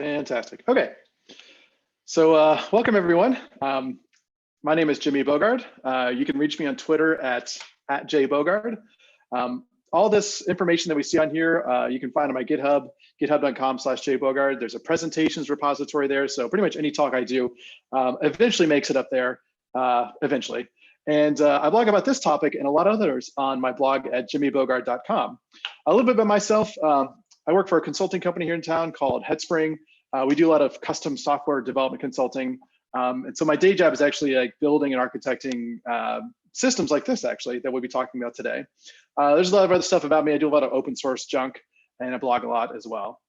Fantastic. Okay. So welcome everyone. My name is Jimmy Bogard. You can reach me on Twitter at @jbogard. All this information that we see on here, you can find on my GitHub, github.com/jbogard. There's a presentations repository there. So pretty much any talk I do eventually makes it up there, eventually. And I blog about this topic and a lot of others on my blog at jimmybogard.com. A little bit about myself. I work for a consulting company here in town called Headspring. We do a lot of custom software development consulting. And so my day job is actually like building and architecting systems like this, actually, that we'll be talking about today. There's a lot of other stuff about me. I do a lot of open source junk and I blog a lot as well.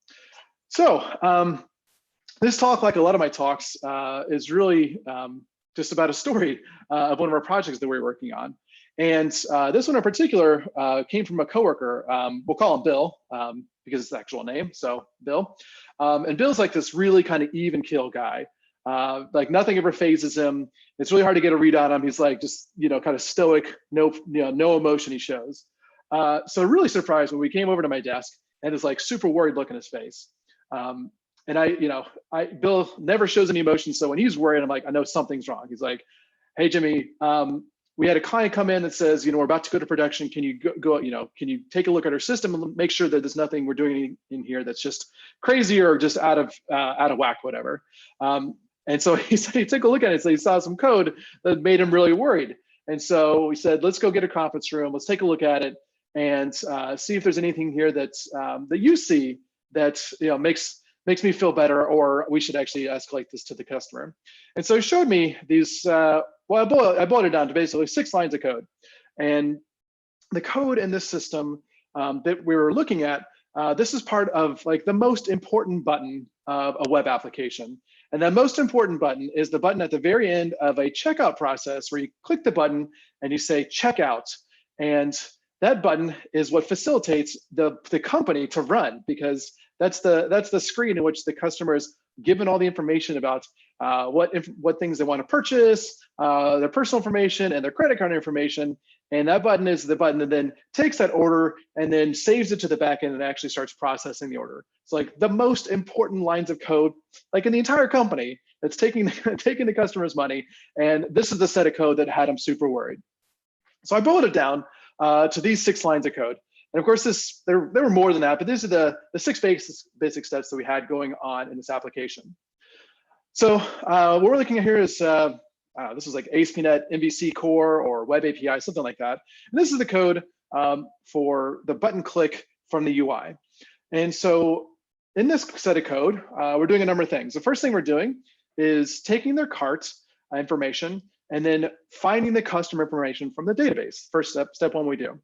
So this talk, like a lot of my talks, is really just about a story of one of our projects that we're working on. And this one in particular came from a coworker. We'll call him Bill because it's the actual name, so Bill. And Bill's like this really kind of even kill guy. Like nothing ever phases him. It's really hard to get a read on him. He's like just, kind of stoic, no emotion he shows. So really surprised when we came over to my desk and is like super worried look in his face. And Bill never shows any emotion. So when he's worried, I'm like, I know something's wrong. He's like, hey, Jimmy, we had a client come in that says, we're about to go to production. Can you can you take a look at our system and make sure that there's nothing we're doing in here that's just crazy or just out of whack, whatever. And so he said he took a look at it. So he saw some code that made him really worried. And so we said, let's go get a conference room. Let's take a look at it and see if there's anything here that's that you see that makes me feel better, or we should actually escalate this to the customer. And so he showed me these. Well, I boiled it down to basically 6 lines of code. And the code in this system that we were looking at, this is part of like the most important button of a web application. And that most important button is the button at the very end of a checkout process where you click the button and you say checkout. And that button is what facilitates the company to run, because that's the screen in which the customer is given all the information about what things they want to purchase, their personal information and their credit card information. And that button is the button that then takes that order and then saves it to the back end and actually starts processing the order. It's like the most important lines of code, like in the entire company, that's taking the customer's money. And this is the set of code that had him super worried. So I boiled it down to these 6 lines of code. And of course, there were more than that, but these are the 6 basic steps that we had going on in this application. So what we're looking at here is, this is like ASP.NET MVC Core or Web API, something like that. And this is the code for the button click from the UI. And so in this set of code, we're doing a number of things. The first thing we're doing is taking their cart information and then finding the customer information from the database. First step 1 we do.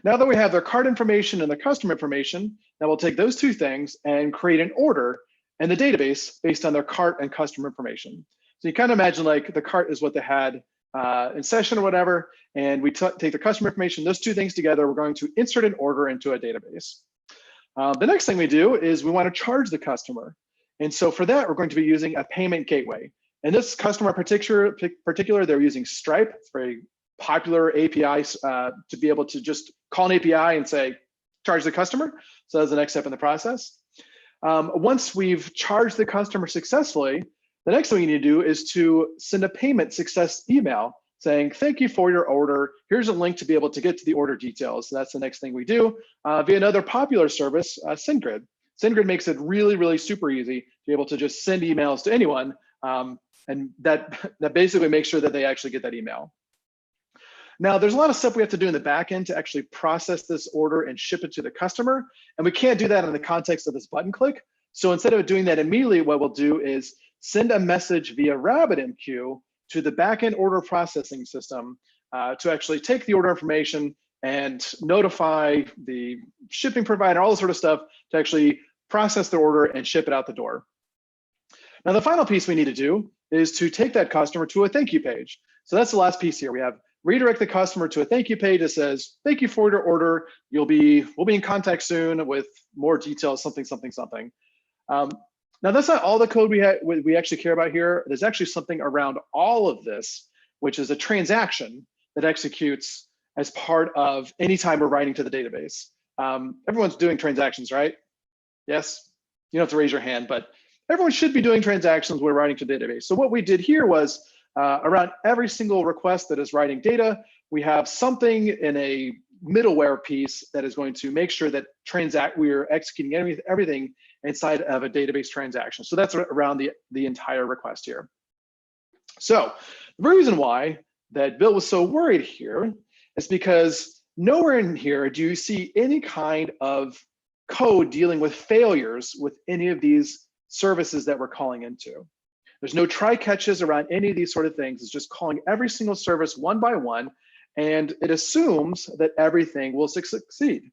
Now that we have their cart information and the customer information, now we'll take those 2 things and create an order in the database based on their cart and customer information. So you kind of imagine like the cart is what they had in session or whatever, and we take the customer information, those 2 things together, we're going to insert an order into a database. The next thing we do is we want to charge the customer. And so for that, we're going to be using a payment gateway. And this customer in particular, they're using Stripe. It's very popular API to be able to just call an API and say, charge the customer. So that's the next step in the process. Once we've charged the customer successfully, the next thing we need to do is to send a payment success email saying, thank you for your order. Here's a link to be able to get to the order details. So that's the next thing we do via another popular service, SendGrid. SendGrid makes it really, really super easy to be able to just send emails to anyone. And that basically makes sure that they actually get that email. Now, there's a lot of stuff we have to do in the back end to actually process this order and ship it to the customer. And we can't do that in the context of this button click. So instead of doing that immediately, what we'll do is send a message via RabbitMQ to the backend order processing system to actually take the order information and notify the shipping provider, all this sort of stuff to actually process the order and ship it out the door. Now, the final piece we need to do is to take that customer to a thank you page. So that's the last piece here. We have redirect the customer to a thank you page that says, thank you for your order. We'll be in contact soon with more details, something. Now that's not all the code we actually care about here. There's actually something around all of this, which is a transaction that executes as part of any time we're writing to the database. Everyone's doing transactions, right? Yes? You don't have to raise your hand, but everyone should be doing transactions when writing to the database. So what we did here was around every single request that is writing data, we have something in a middleware piece that is going to make sure that we are executing everything inside of a database transaction. So that's around the entire request here. So the reason why that Bill was so worried here is because nowhere in here do you see any kind of code dealing with failures with any of these services that we're calling into. There's no try catches around any of these sort of things. It's just calling every single service one by one, and it assumes that everything will succeed.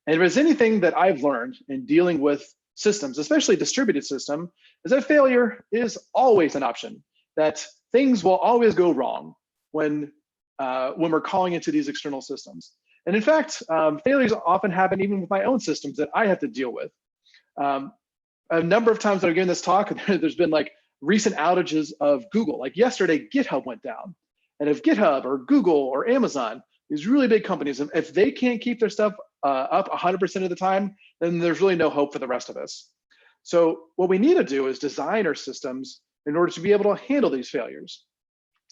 And if there's anything that I've learned in dealing with systems, especially distributed system, is that failure is always an option, that things will always go wrong when we're calling into these external systems. And in fact, failures often happen even with my own systems that I have to deal with. A number of times that I've given this talk, there's been like recent outages of Google. Like yesterday, GitHub went down. And if GitHub or Google or Amazon, these really big companies, if they can't keep their stuff up 100% of the time, then there's really no hope for the rest of us. So what we need to do is design our systems in order to be able to handle these failures.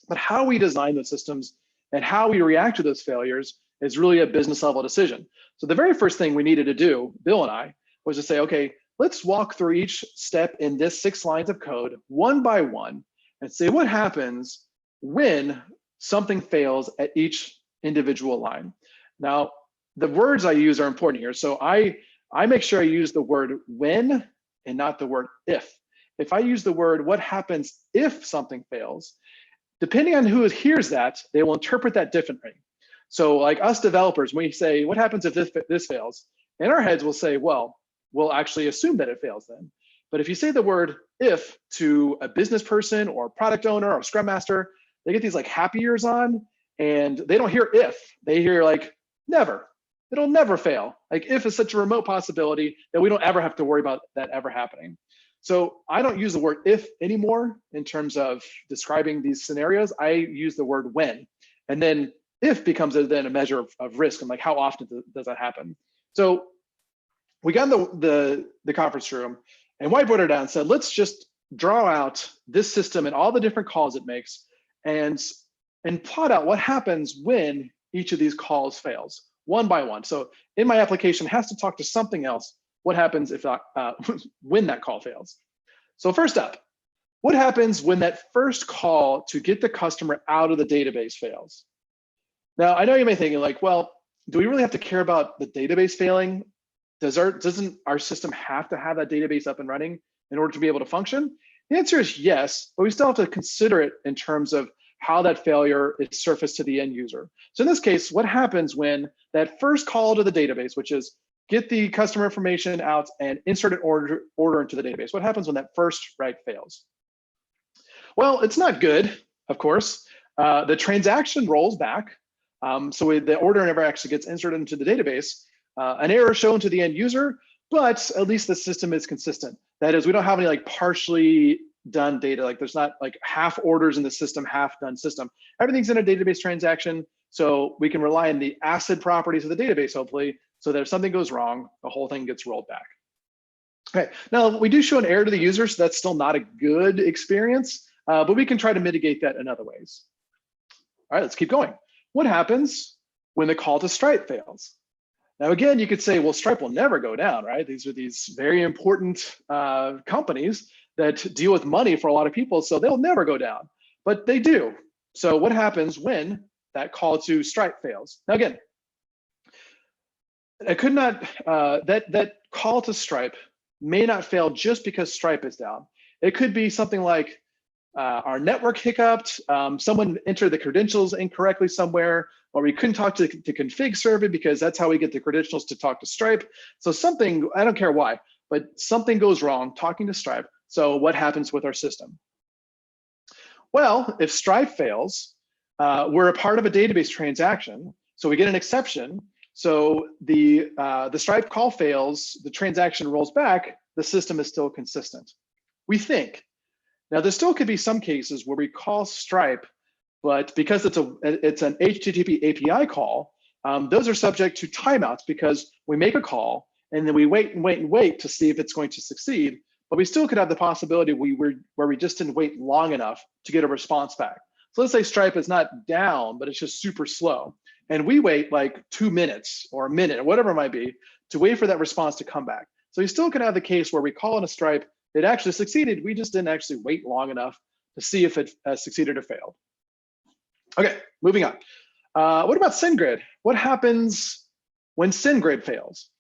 But how we design the systems and how we react to those failures is really a business level decision. So the very first thing we needed to do, Bill and I, was to say, okay, let's walk through each step in this 6 lines of code one by one and say what happens when something fails at each individual line. Now, the words I use are important here. So I make sure I use the word when and not the word if. If I use the word what happens if something fails, depending on who hears that, they will interpret that differently. So like us developers, when we say, what happens if this fails? In our heads, we'll say, well, we'll actually assume that it fails then. But if you say the word if to a business person or product owner or scrum master, they get these like happy ears on and they don't hear if, they hear like never. It'll never fail. Like if is such a remote possibility that we don't ever have to worry about that ever happening. So I don't use the word if anymore in terms of describing these scenarios. I use the word when. And then if becomes then a measure of risk and like how often does that happen. So we got in the conference room and whiteboarded it down and said, let's just draw out this system and all the different calls it makes and plot out what happens when each of these calls fails one by one. So in my application it has to talk to something else. What happens if when that call fails? So first up, what happens when that first call to get the customer out of the database fails? Now, I know you may be thinking like, well, do we really have to care about the database failing? Doesn't our system have to have that database up and running in order to be able to function? The answer is yes, but we still have to consider it in terms of how that failure is surfaced to the end user. So in this case, what happens when that first call to the database, which is get the customer information out and insert an order into the database? What happens when that first write fails? Well, it's not good, of course. The transaction rolls back. So the order never actually gets inserted into the database. An error shown to the end user, but at least the system is consistent. That is, we don't have any like partially done data. Like there's not like half orders in the system, half done system. Everything's in a database transaction. So we can rely on the ACID properties of the database, hopefully, so that if something goes wrong, the whole thing gets rolled back. Okay, now we do show an error to the user, so that's still not a good experience, but we can try to mitigate that in other ways. All right, let's keep going. What happens when the call to Stripe fails? Now, again, you could say, well, Stripe will never go down, right? These are these very important companies that deal with money for a lot of people, so they'll never go down, but they do. So what happens when that call to Stripe fails? Now, again, it could not, that call to Stripe may not fail just because Stripe is down. It could be something like our network hiccuped, someone entered the credentials incorrectly somewhere, or we couldn't talk to config server because that's how we get the credentials to talk to Stripe. So something, I don't care why, but something goes wrong talking to Stripe. So what happens with our system? Well, if Stripe fails, we're a part of a database transaction, so we get an exception. So the Stripe call fails, the transaction rolls back, the system is still consistent, we think. Now, there still could be some cases where we call Stripe, but because it's an HTTP API call, those are subject to timeouts because we make a call and then we wait and wait and wait to see if it's going to succeed. But we still could have the possibility where we just didn't wait long enough to get a response back. So let's say Stripe is not down, but it's just super slow. And we wait like 2 minutes or a minute or whatever it might be to wait for that response to come back. So you still can have the case where we call in a Stripe, it actually succeeded. We just didn't actually wait long enough to see if it succeeded or failed. Okay, moving on. What about SendGrid? What happens when SendGrid fails?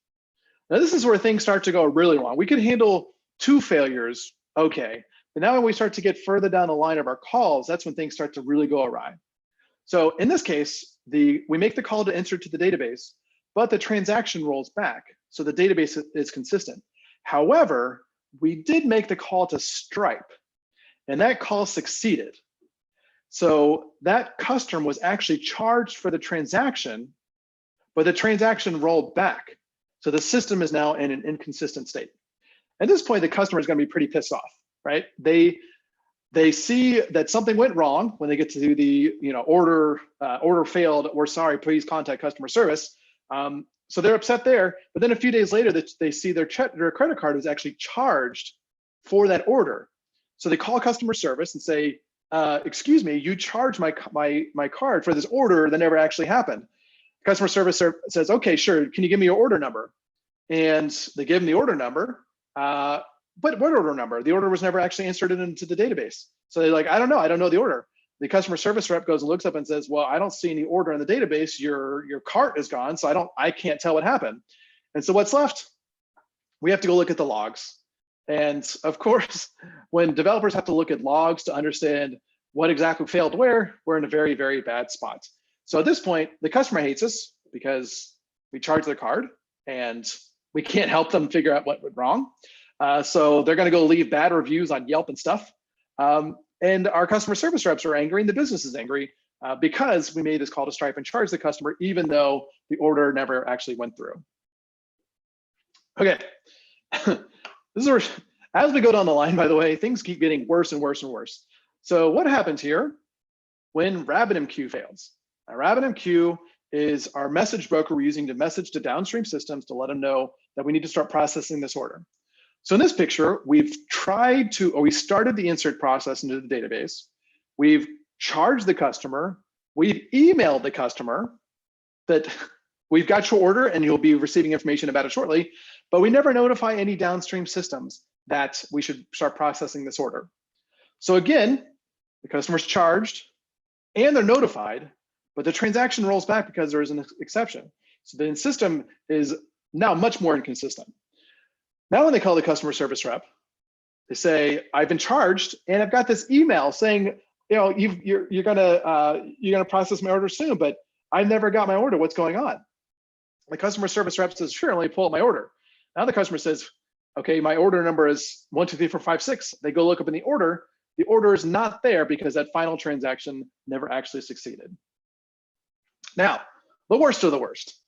Now this is where things start to go really wrong. We can handle 2 failures, okay. But now when we start to get further down the line of our calls, that's when things start to really go awry. So in this case, we make the call to insert to the database, but the transaction rolls back. So the database is consistent. However, we did make the call to Stripe, and that call succeeded. So that customer was actually charged for the transaction, but the transaction rolled back. So the system is now in an inconsistent state. At this point, the customer is going to be pretty pissed off, right? They see that something went wrong when they get to the order failed. We're sorry, please contact customer service. So they're upset there. But then a few days later, they see their credit card was actually charged for that order. So they call customer service and say, "Excuse me, you charged my card for this order that never actually happened." Customer service says, "Okay, sure. Can you give me your order number?" And they give them the order number. But what order number? The order was never actually inserted into the database. So they're like, I don't know the order. The customer service rep goes and looks up and says, well, I don't see any order in the database. Your cart is gone, so I can't tell what happened. And so what's left? We have to go look at the logs. And of course, when developers have to look at logs to understand what exactly failed where, we're in a very, very bad spot. So at this point, the customer hates us because we charge their card and we can't help them figure out what went wrong. So they're going to go leave bad reviews on Yelp and stuff. And our customer service reps are angry and the business is angry because we made this call to Stripe and charged the customer, even though the order never actually went through. Okay, this is where, as we go down the line, by the way, things keep getting worse and worse and worse. So what happens here when RabbitMQ fails? Now, RabbitMQ is our message broker we're using to message to downstream systems to let them know that we need to start processing this order. So in this picture, we started the insert process into the database. We've charged the customer. We've emailed the customer that we've got your order and you'll be receiving information about it shortly, but we never notify any downstream systems that we should start processing this order. So again, the customer's charged and they're notified, but the transaction rolls back because there is an exception. So the system is now much more inconsistent. Now when they call the customer service rep, they say, I've been charged and I've got this email saying, you're gonna process my order soon, but I never got my order, what's going on? The customer service rep says, sure, let me pull up my order. Now the customer says, okay, my order number is 1, 2, 3, 4, 5, 6. They go look up in the order is not there because that final transaction never actually succeeded. Now, the worst of the worst.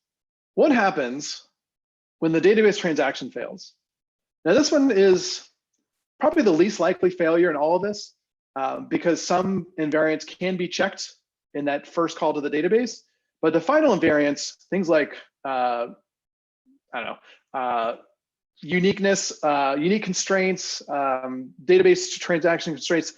What happens when the database transaction fails? Now this one is probably the least likely failure in all of this because some invariants can be checked in that first call to the database, but the final invariants, things like, uniqueness, unique constraints, database transaction constraints,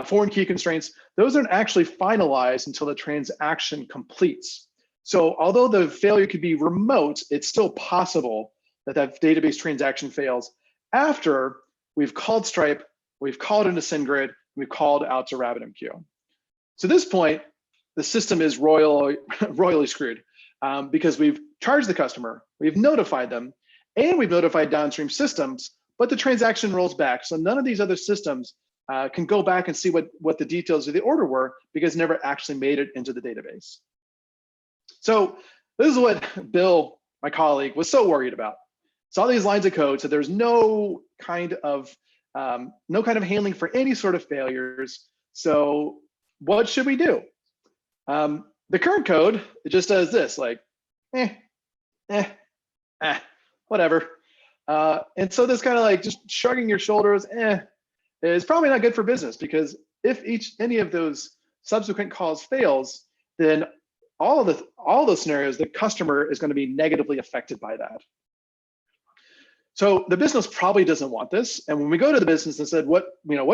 foreign key constraints, those aren't actually finalized until the transaction completes. So although the failure could be remote, it's still possible that that database transaction fails after we've called Stripe, we've called into SendGrid, we've called out to RabbitMQ. So at this point, the system is royally screwed because we've charged the customer, we've notified them, and we've notified downstream systems, but the transaction rolls back. So none of these other systems can go back and see what the details of the order were because it never actually made it into the database. So this is what Bill, my colleague, was so worried about. Saw these lines of code, so there's no kind of handling for any sort of failures. So what should we do? The current code, it just does this, like, whatever. And so this kind of like just shrugging your shoulders, is probably not good for business because if any of those subsequent calls fails, then all those scenarios, the customer is going to be negatively affected by that. So the business probably doesn't want this. And when we go to the business and said, what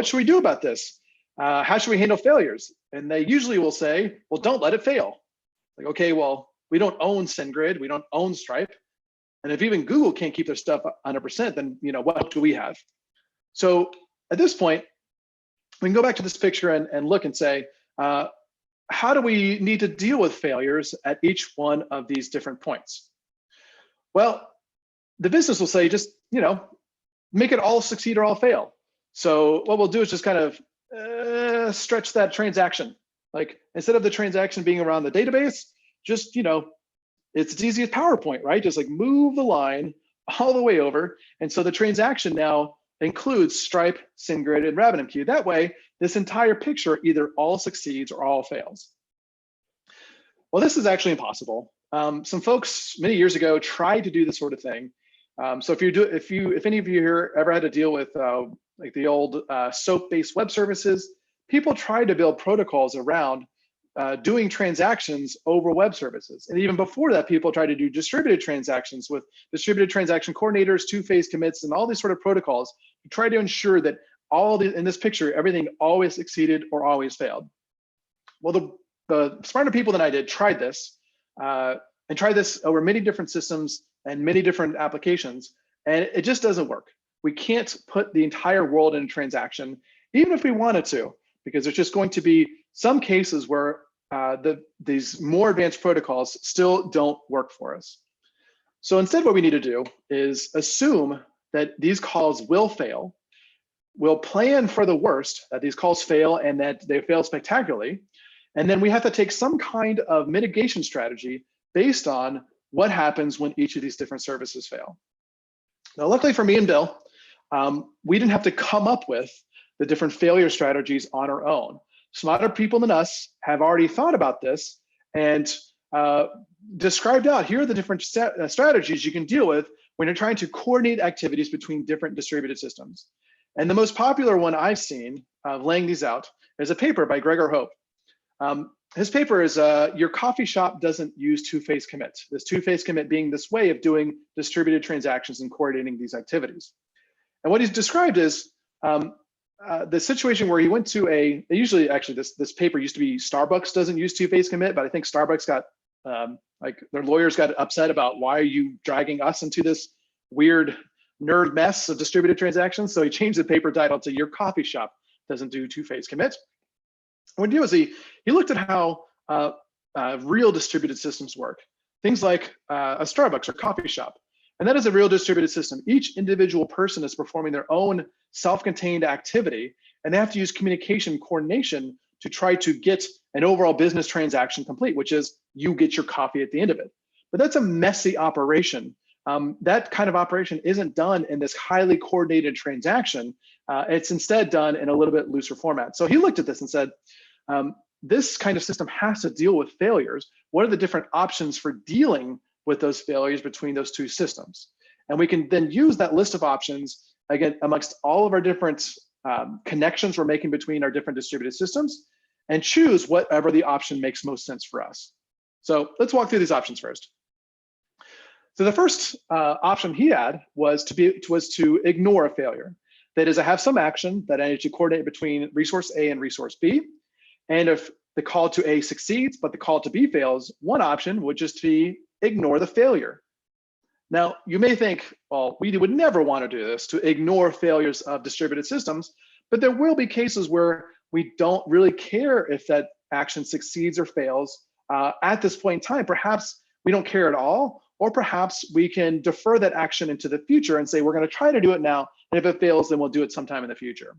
should we do about this? How should we handle failures? And they usually will say, well, don't let it fail. Like, okay, well, we don't own SendGrid, we don't own Stripe. And if even Google can't keep their stuff 100%, then what do we have? So at this point, we can go back to this picture and look and say, how do we need to deal with failures at each one of these different points? Well, the business will say, just make it all succeed or all fail. So what we'll do is just kind of stretch that transaction. Like, instead of the transaction being around the database, just it's as easy as PowerPoint, right? Just like move the line all the way over. And so the transaction now includes Stripe, SendGrid, and RabbitMQ. That way, this entire picture either all succeeds or all fails. Well, this is actually impossible. Some folks many years ago tried to do this sort of thing. So if any of you here ever had to deal with like the old SOAP-based web services, people tried to build protocols around doing transactions over web services. And even before that, people tried to do distributed transactions with distributed transaction coordinators, two-phase commits, and all these sort of protocols to try to ensure that in this picture, everything always succeeded or always failed. Well, the smarter people than I did tried this and tried this over many different systems and many different applications, and it just doesn't work. We can't put the entire world in a transaction, even if we wanted to, because there's just going to be some cases where these more advanced protocols still don't work for us. So instead, what we need to do is assume that these calls will fail. We'll plan for the worst, that these calls fail and that they fail spectacularly. And then we have to take some kind of mitigation strategy based on what happens when each of these different services fail. Now, luckily for me and Bill, we didn't have to come up with the different failure strategies on our own. Smarter people than us have already thought about this and described out, here are the different strategies you can deal with when you're trying to coordinate activities between different distributed systems. And the most popular one I've seen of laying these out is a paper by Gregor Hope. His paper is your coffee shop doesn't use two-phase commit. This two-phase commit being this way of doing distributed transactions and coordinating these activities. And what he's described is the situation where he went to this paper used to be Starbucks doesn't use two-phase commit, but I think Starbucks got, like their lawyers got upset about, why are you dragging us into this weird nerd mess of distributed transactions? So he changed the paper title to your coffee shop doesn't do two-phase commit. What he did was he looked at how real distributed systems work. Things like a Starbucks or coffee shop. And that is a real distributed system. Each individual person is performing their own self-contained activity, and they have to use communication coordination to try to get an overall business transaction complete, which is you get your coffee at the end of it. But that's a messy operation. That kind of operation isn't done in this highly coordinated transaction. It's instead done in a little bit looser format. So he looked at this and said, this kind of system has to deal with failures. What are the different options for dealing with those failures between those two systems? And we can then use that list of options, again, amongst all of our different connections we're making between our different distributed systems, and choose whatever the option makes most sense for us. So let's walk through these options first. So the first option he had was to ignore a failure. That is, I have some action that I need to coordinate between resource A and resource B. And if the call to A succeeds, but the call to B fails, one option would just be ignore the failure. Now, you may think, well, we would never want to do this, to ignore failures of distributed systems, but there will be cases where we don't really care if that action succeeds or fails at this point in time. Perhaps we don't care at all, or perhaps we can defer that action into the future and say, we're going to try to do it now, and if it fails, then we'll do it sometime in the future.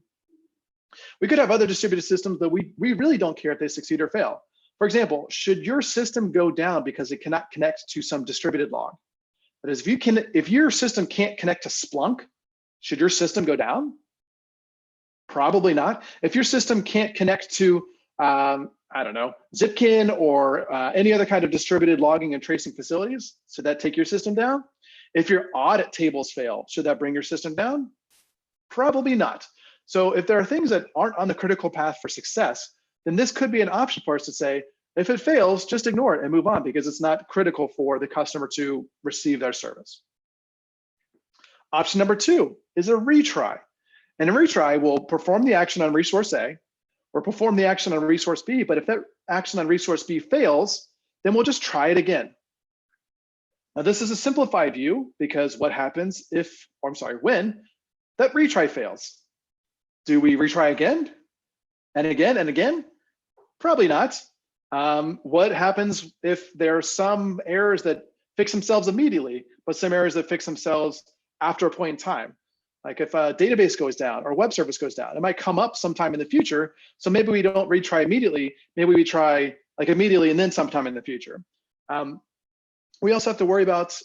We could have other distributed systems that we really don't care if they succeed or fail. For example, should your system go down because it cannot connect to some distributed log? That is, if your system can't connect to Splunk, should your system go down? Probably not. If your system can't connect to, I don't know, Zipkin or any other kind of distributed logging and tracing facilities, should that take your system down? If your audit tables fail, should that bring your system down? Probably not. So if there are things that aren't on the critical path for success, then this could be an option for us to say, if it fails, just ignore it and move on, because it's not critical for the customer to receive their service. Option number 2 is a retry. And a retry will perform the action on resource A or perform the action on resource B, but if that action on resource B fails, then we'll just try it again. Now this is a simplified view because what happens when that retry fails? Do we retry again and again and again? Probably not. What happens if there are some errors that fix themselves immediately, but some errors that fix themselves after a point in time? Like if a database goes down or a web service goes down, it might come up sometime in the future. So maybe we don't retry immediately. Maybe we try like immediately and then sometime in the future. We also have to worry about,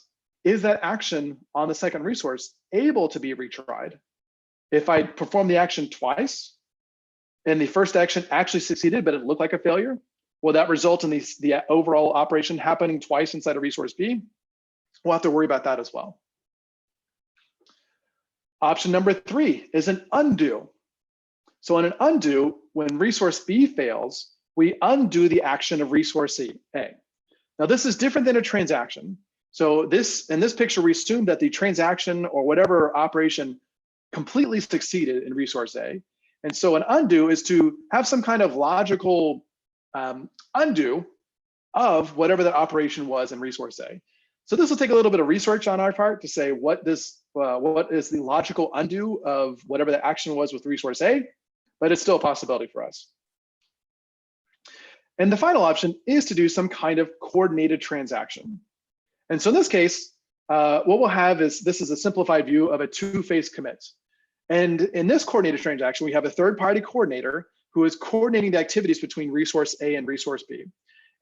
is that action on the second resource able to be retried? If I perform the action twice and the first action actually succeeded, but it looked like a failure, will that result in the overall operation happening twice inside of resource B? We'll have to worry about that as well. Option number 3 is an undo. So in an undo, when resource B fails, we undo the action of resource A. Now this is different than a transaction. So in this picture, we assume that the transaction or whatever operation completely succeeded in resource A. And so an undo is to have some kind of logical undo of whatever that operation was in resource A. So this will take a little bit of research on our part to say what is the logical undo of whatever the action was with resource A, but it's still a possibility for us. And the final option is to do some kind of coordinated transaction. And so in this case, what we'll have is, this is a simplified view of a two-phase commit. And in this coordinated transaction, we have a third-party coordinator who is coordinating the activities between resource A and resource B.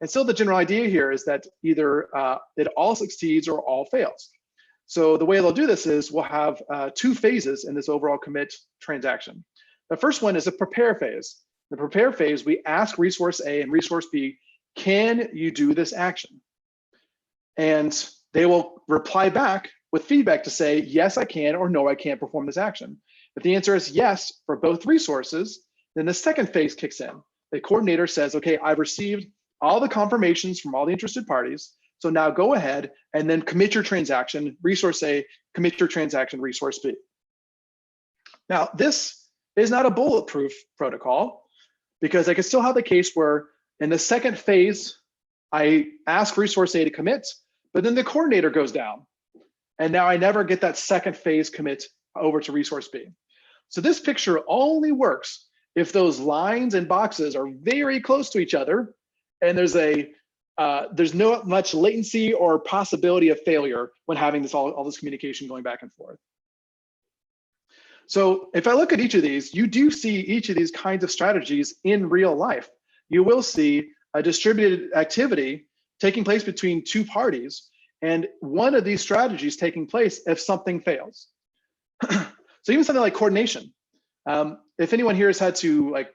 And so the general idea here is that either it all succeeds or all fails. So the way they'll do this is we'll have 2 phases in this overall commit transaction. The first one is a prepare phase. The prepare phase, we ask resource A and resource B, can you do this action? And they will reply back with feedback to say, yes, I can, or no, I can't perform this action. If the answer is yes for both resources, then the second phase kicks in. The coordinator says, okay, I've received all the confirmations from all the interested parties. So now go ahead and then commit your transaction, resource A, commit your transaction, resource B. Now, this is not a bulletproof protocol because I could still have the case where in the second phase, I ask resource A to commit, but then the coordinator goes down. And now I never get that second phase commit over to resource B. So this picture only works if those lines and boxes are very close to each other and there's not much latency or possibility of failure when having this all this communication going back and forth. So if I look at each of these, you do see each of these kinds of strategies in real life. You will see a distributed activity taking place between 2 parties, and one of these strategies taking place if something fails. So even something like coordination. If anyone here has had to, like,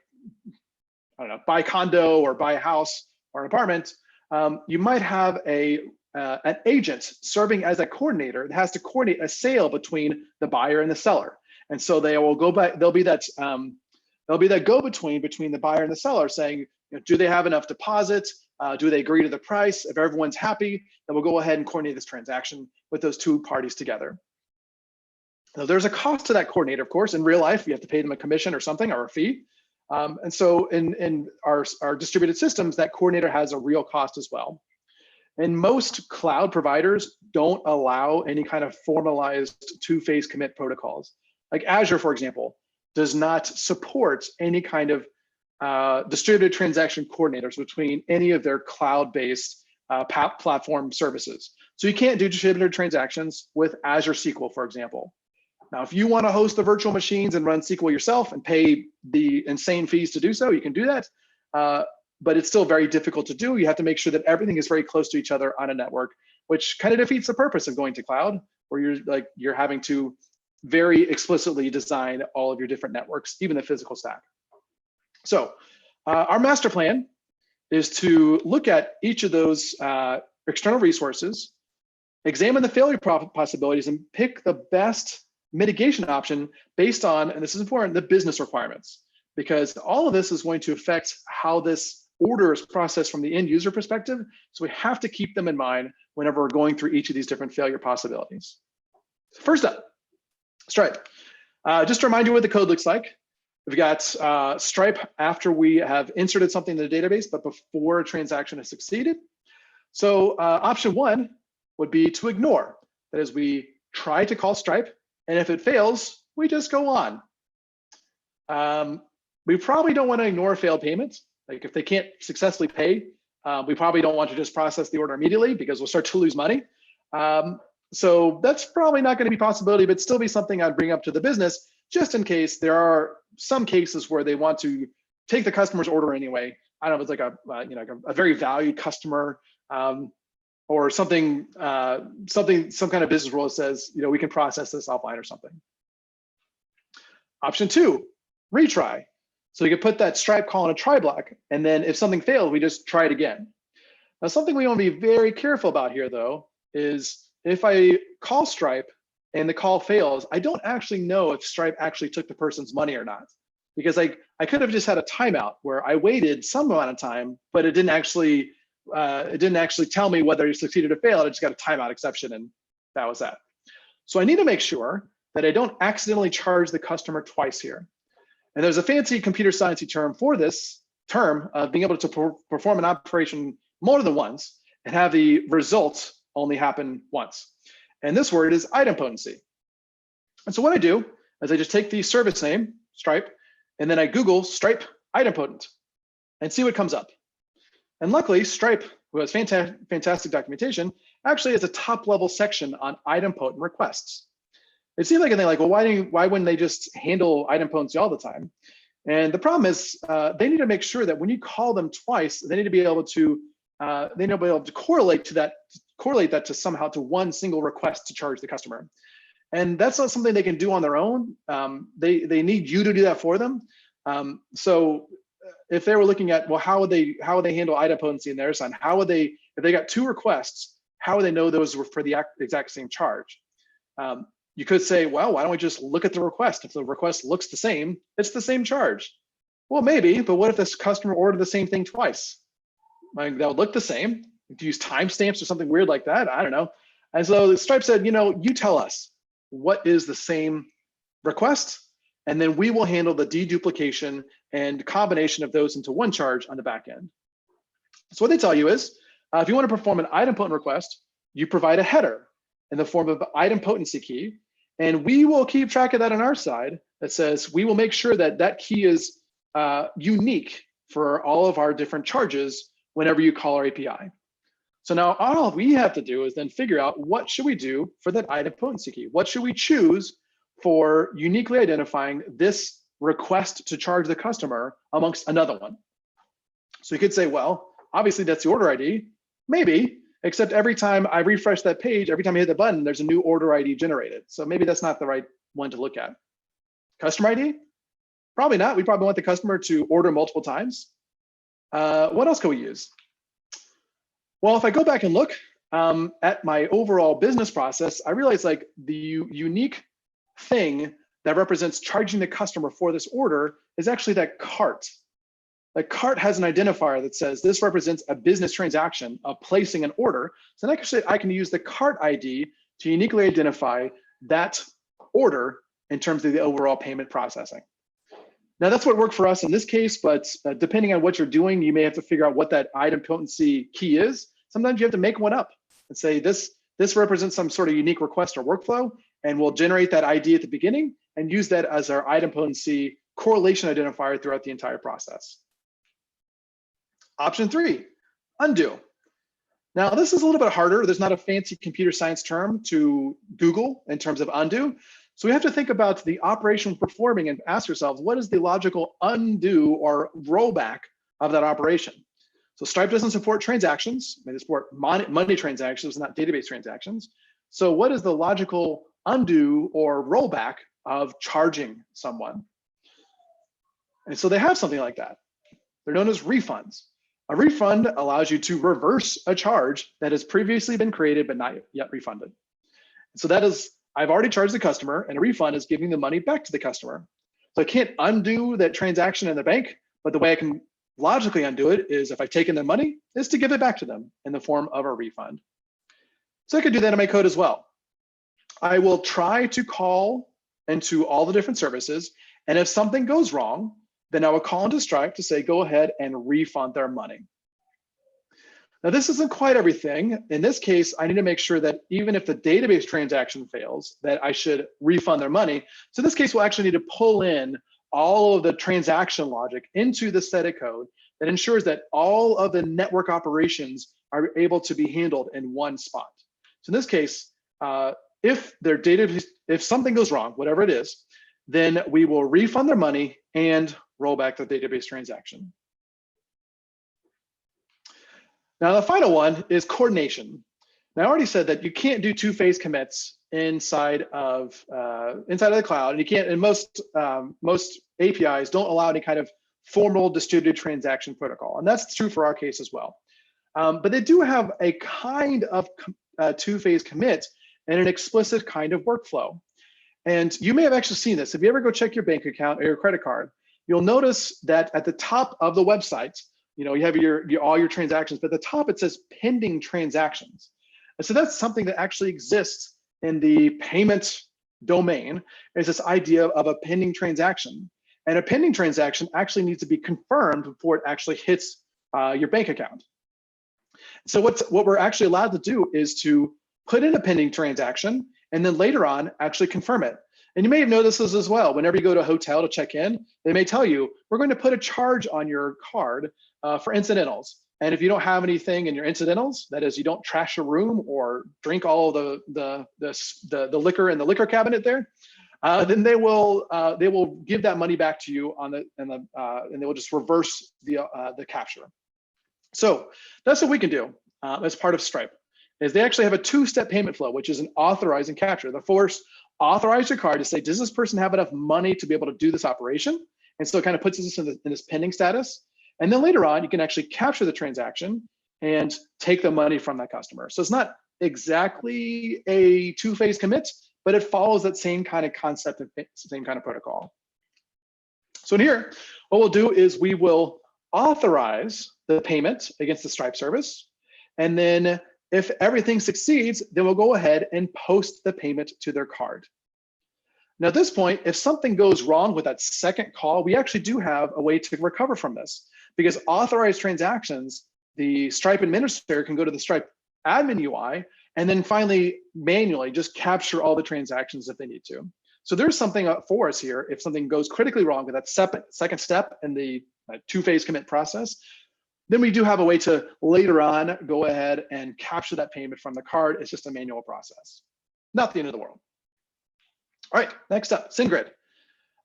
I don't know, buy a condo or buy a house or an apartment, you might have an agent serving as a coordinator that has to coordinate a sale between the buyer and the seller. And so they will go back, there'll be that go-between between the buyer and the seller saying, you know, do they have enough deposit? Do they agree to the price? If everyone's happy, then we'll go ahead and coordinate this transaction with those 2 parties together. Now, there's a cost to that coordinator, of course. In real life, you have to pay them a commission or something, or a fee. And so in our distributed systems, that coordinator has a real cost as well. And most cloud providers don't allow any kind of formalized 2-phase commit protocols. Like Azure, for example, does not support any kind of distributed transaction coordinators between any of their cloud-based platform services. So you can't do distributed transactions with Azure SQL, for example. Now, if you want to host the virtual machines and run SQL yourself and pay the insane fees to do so, you can do that. But it's still very difficult to do. You have to make sure that everything is very close to each other on a network, which kind of defeats the purpose of going to cloud, where you're having to very explicitly design all of your different networks, even the physical stack. So our master plan is to look at each of those external resources, examine the failure possibilities, and pick the best mitigation option based on, and this is important, the business requirements, because all of this is going to affect how this order is processed from the end user perspective. So we have to keep them in mind whenever we're going through each of these different failure possibilities. First up, Stripe. Just to remind you what the code looks like. We've got Stripe after we have inserted something in the database, but before a transaction has succeeded. So option one would be to ignore. That is, we try to call Stripe, and if it fails, we just go on. We probably don't want to ignore failed payments. Like if they can't successfully pay, we probably don't want to just process the order immediately because we'll start to lose money. So that's probably not going to be a possibility, but still be something I'd bring up to the business just in case there are some cases where they want to take the customer's order anyway. I don't know if it's like a very valued customer or something, some kind of business rule that says, we can process this offline or something. Option two, retry. So you can put that Stripe call in a try block, and then if something fails, we just try it again. Now, something we want to be very careful about here, though, is if I call Stripe and the call fails, I don't actually know if Stripe actually took the person's money or not, because I could have just had a timeout where I waited some amount of time, but it didn't actually tell me whether it succeeded or failed. I just got a timeout exception, and that was that. So I need to make sure that I don't accidentally charge the customer twice here. And there's a fancy computer sciencey term for this term of being able to perform an operation more than once and have the results only happen once. And this word is idempotency. And so what I do is I just take the service name, Stripe, and then I Google Stripe idempotent and see what comes up. And luckily, Stripe, who has fantastic documentation, actually has a top-level section on idempotent requests. It seemed like, and they're like, well, why wouldn't they just handle idempotency all the time? And the problem is they need to make sure that when you call them twice, they need to be able to correlate that to somehow to one single request to charge the customer. And that's not something they can do on their own. They need you to do that for them. So if they were looking at, well, how would they handle idempotency in their side? How would they, if they got two requests, how would they know those were for the exact same charge? You could say, well, why don't we just look at the request? If the request looks the same, it's the same charge. Well, maybe, but what if this customer ordered the same thing twice? Like, that would look the same. If you use timestamps or something weird like that, I don't know. And so Stripe said, you tell us what is the same request, and then we will handle the deduplication and combination of those into one charge on the back end. So what they tell you is, if you want to perform an idempotent request, you provide a header in the form of an idempotency key, and we will keep track of that on our side. That says we will make sure that that key is unique for all of our different charges whenever you call our API. So now all we have to do is then figure out what should we do for that idempotency key? What should we choose for uniquely identifying this request to charge the customer amongst another one? So you could say, well, obviously that's the order ID, maybe, except every time I refresh that page, every time I hit the button, there's a new order ID generated. So maybe that's not the right one to look at. Customer ID? Probably not. We probably want the customer to order multiple times. What else can we use? Well, if I go back and look at my overall business process, I realize like the unique thing that represents charging the customer for this order is actually that cart. That cart has an identifier that says this represents a business transaction of placing an order. So actually I can use the cart ID to uniquely identify that order in terms of the overall payment processing. Now that's what worked for us in this case, but depending on what you're doing, you may have to figure out what that idempotency key is. Sometimes you have to make one up and say this represents some sort of unique request or workflow, and we'll generate that ID at the beginning and use that as our idempotency correlation identifier throughout the entire process. Option 3, undo. Now this is a little bit harder. There's not a fancy computer science term to Google in terms of undo. So we have to think about the operation we're performing and ask ourselves, what is the logical undo or rollback of that operation? So Stripe doesn't support transactions. They support money transactions, not database transactions. So what is the logical undo or rollback of charging someone? And so they have something like that. They're known as refunds. A refund allows you to reverse a charge that has previously been created but not yet refunded. So that is, I've already charged the customer, and a refund is giving the money back to the customer. So I can't undo that transaction in the bank, but the way I can logically undo it is if I've taken their money, is to give it back to them in the form of a refund. So I could do that in my code as well. I will try to call into all the different services. And if something goes wrong, then I will call into Stripe to say, go ahead and refund their money. Now, this isn't quite everything. In this case, I need to make sure that even if the database transaction fails, that I should refund their money. So in this case, we'll actually need to pull in all of the transaction logic into the set of code that ensures that all of the network operations are able to be handled in one spot. So in this case, if their database, if something goes wrong, whatever it is, then we will refund their money and roll back the database transaction. Now, the final one is coordination. Now, I already said that you can't do two-phase commits inside of the cloud, and you can't. And most APIs don't allow any kind of formal distributed transaction protocol, and that's true for our case as well. But they do have a kind of two-phase commit and an explicit kind of workflow. And you may have actually seen this. If you ever go check your bank account or your credit card, you'll notice that at the top of the website, you have all your transactions, but at the top it says pending transactions. And so that's something that actually exists in the payment domain, is this idea of a pending transaction. And a pending transaction actually needs to be confirmed before it actually hits your bank account. So what we're actually allowed to do is to put in a pending transaction and then later on actually confirm it. And you may have noticed this as well. Whenever you go to a hotel to check in, they may tell you, we're going to put a charge on your card for incidentals. And if you don't have anything in your incidentals, that is, you don't trash your room or drink all the liquor in the liquor cabinet there, then they will give that money back to you and they will just reverse the capture. So that's what we can do as part of Stripe, is they actually have a two-step payment flow, which is an authorize and capture. The first, authorize your card to say, does this person have enough money to be able to do this operation? And so it kind of puts us in this pending status. And then later on, you can actually capture the transaction and take the money from that customer. So it's not exactly a two-phase commit, but it follows that same kind of concept and same kind of protocol. So in here, what we'll do is we will authorize the payment against the Stripe service. And then if everything succeeds, then we'll go ahead and post the payment to their card. Now at this point, if something goes wrong with that second call, we actually do have a way to recover from this, because authorized transactions, the Stripe administrator can go to the Stripe admin UI and then finally manually just capture all the transactions if they need to. So there's something for us here. If something goes critically wrong with that second step in the two-phase commit process, then we do have a way to later on go ahead and capture that payment from the card. It's just a manual process. Not the end of the world. All right, next up, SendGrid.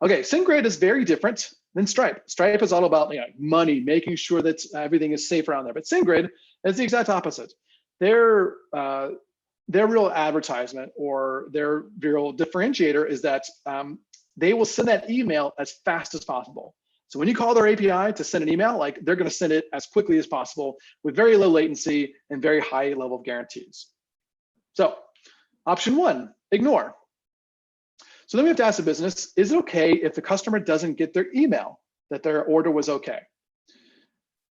Okay, SendGrid is very different than Stripe. Stripe is all about money, making sure that everything is safe around there. But SendGrid is the exact opposite. Their real advertisement or their real differentiator is that they will send that email as fast as possible. So when you call their API to send an email, they're going to send it as quickly as possible with very low latency and very high level of guarantees. So option one, ignore. So then we have to ask the business, is it okay if the customer doesn't get their email that their order was okay?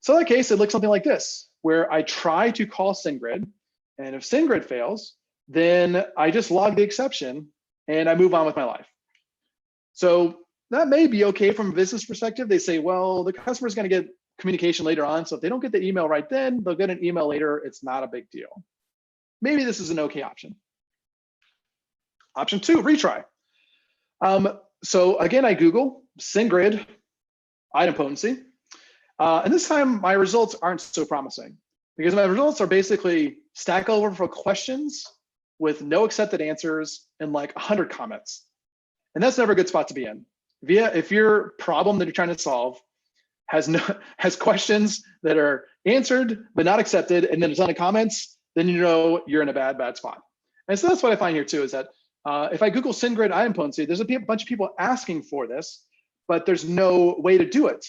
So in that case, it looks something like this, where I try to call SendGrid, and if SendGrid fails, then I just log the exception and I move on with my life. So that may be okay from a business perspective. They say, well, the customer is going to get communication later on. So if they don't get the email right then, they'll get an email later. It's not a big deal. Maybe this is an okay option. Option two, retry. So again, I Google SendGrid idempotency. And this time my results aren't so promising, because my results are basically Stack Overflow questions with no accepted answers and 100 comments. And that's never a good spot to be in. If your problem that you're trying to solve has questions that are answered but not accepted, and then a ton of comments, then you know you're in a bad spot. And so that's what I find here too, is that if I Google SendGrid idempotency, there's a bunch of people asking for this, but there's no way to do it,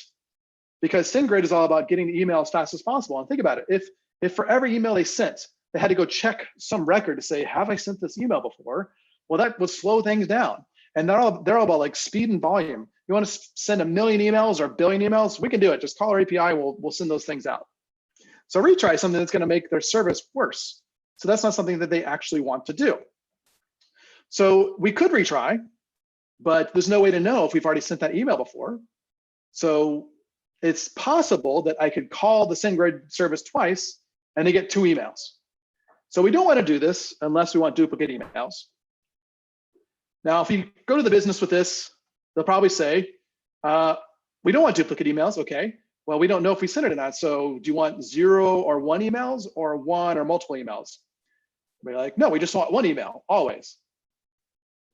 because SendGrid is all about getting the email as fast as possible. And think about it, if for every email they sent, they had to go check some record to say, have I sent this email before? Well, that would slow things down. And they're all about speed and volume. You want to send 1 million emails or 1 billion emails? We can do it. Just call our API. We'll send those things out. So retry is something that's going to make their service worse. So that's not something that they actually want to do. So we could retry, but there's no way to know if we've already sent that email before. So it's possible that I could call the SendGrid service twice and they get 2 emails. So we don't want to do this unless we want duplicate emails. Now, if you go to the business with this, they'll probably say, we don't want duplicate emails. Okay, well, we don't know if we sent it or not. So do you want 0 or 1 emails or 1 or multiple emails? We're like, no, we just want 1 email always.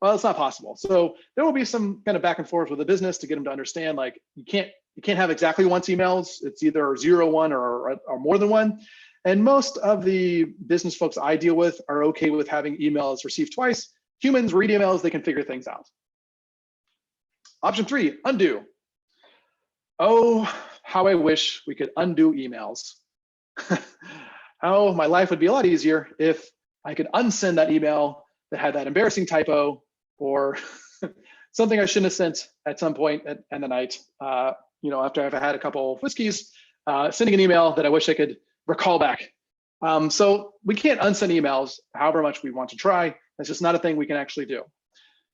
Well, it's not possible. So there will be some kind of back and forth with the business to get them to understand, like, you can't have exactly once emails. It's either 0, 1, or more than 1. And most of the business folks I deal with are okay with having emails received twice. Humans read emails, they can figure things out. Option 3, undo. Oh, how I wish we could undo emails. How my life would be a lot easier if I could unsend that email that had that embarrassing typo or something I shouldn't have sent at some point in the night, after I've had a couple whiskeys, sending an email that I wish I could recall back. So we can't unsend emails however much we want to try. That's just not a thing we can actually do.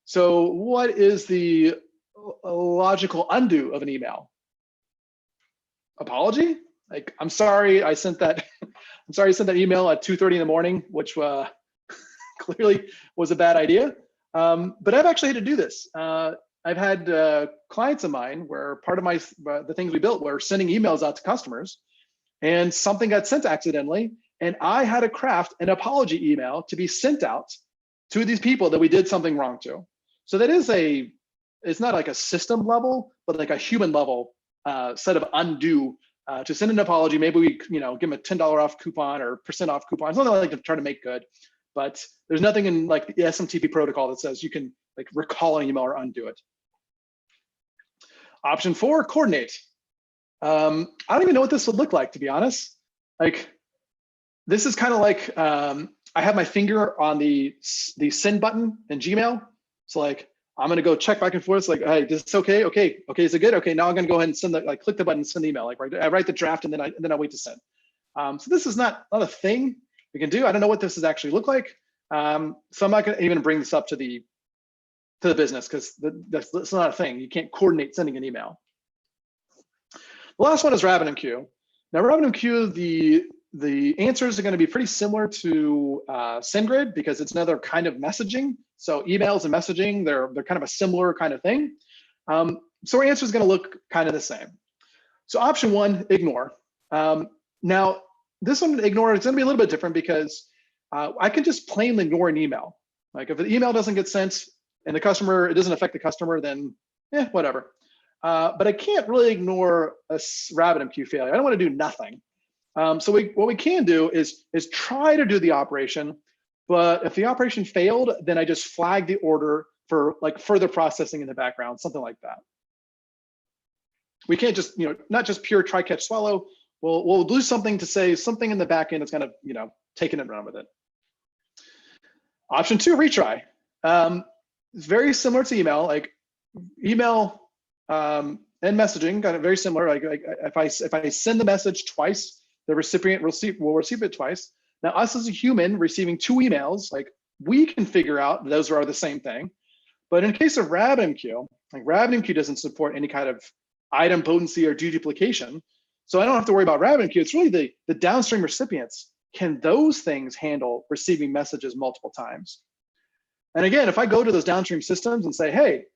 So what is the logical undo of an email? Apology? Like, I'm sorry I sent that. I'm sorry I sent that email at 2:30 in the morning, which clearly was a bad idea. But I've actually had to do this. I've had clients of mine where part of the things we built were sending emails out to customers, and something got sent accidentally, and I had to craft an apology email to be sent out to these people that we did something wrong to. So that is it's not like a system level, but like a human level set of undo to send an apology. Maybe we give them a $10 off coupon or % off coupon, something like to try to make good. But there's nothing in like the SMTP protocol that says you can like recall an email or undo it. Option 4, coordinate. I don't even know what this would look like, to be honest. Like, this is kind of like I have my finger on the send button in Gmail. So like, I'm gonna go check back and forth. It's like, hey, is this okay? Okay, is it good? Okay, now I'm gonna go ahead and send click the button, send the email. Like, right, I write the draft and then I wait to send. So this is not a thing we can do. I don't know what this is actually look like. So I'm not gonna even bring this up to the business because that's not a thing. You can't coordinate sending an email. The last one is RabbitMQ. Now RabbitMQ, the answers are going to be pretty similar to SendGrid because it's another kind of messaging. So emails and messaging, they're kind of a similar kind of thing. So our answer is going to look kind of the same. So option 1, ignore. Now this one, ignore, is going to be a little bit different because I can just plainly ignore an email. Like if the email doesn't get sent and it doesn't affect the customer, then whatever. But I can't really ignore a RabbitMQ failure. I don't want to do nothing. So what we can do is try to do the operation, but if the operation failed, then I just flag the order for like further processing in the background, something like that. We can't just, not just pure try, catch, swallow. We'll do something to say something in the back end that's kind of, take it and run with it. Option 2, retry. It's very similar to email, like email and messaging, kind of very similar. Like if I send the message twice, the recipient will receive it twice. Now, us as a human receiving 2 emails, like we can figure out those are the same thing. But in case of RabbitMQ, like RabbitMQ doesn't support any kind of idempotency or deduplication. So I don't have to worry about RabbitMQ. It's really the downstream recipients. Can those things handle receiving messages multiple times? And again, if I go to those downstream systems and say, hey,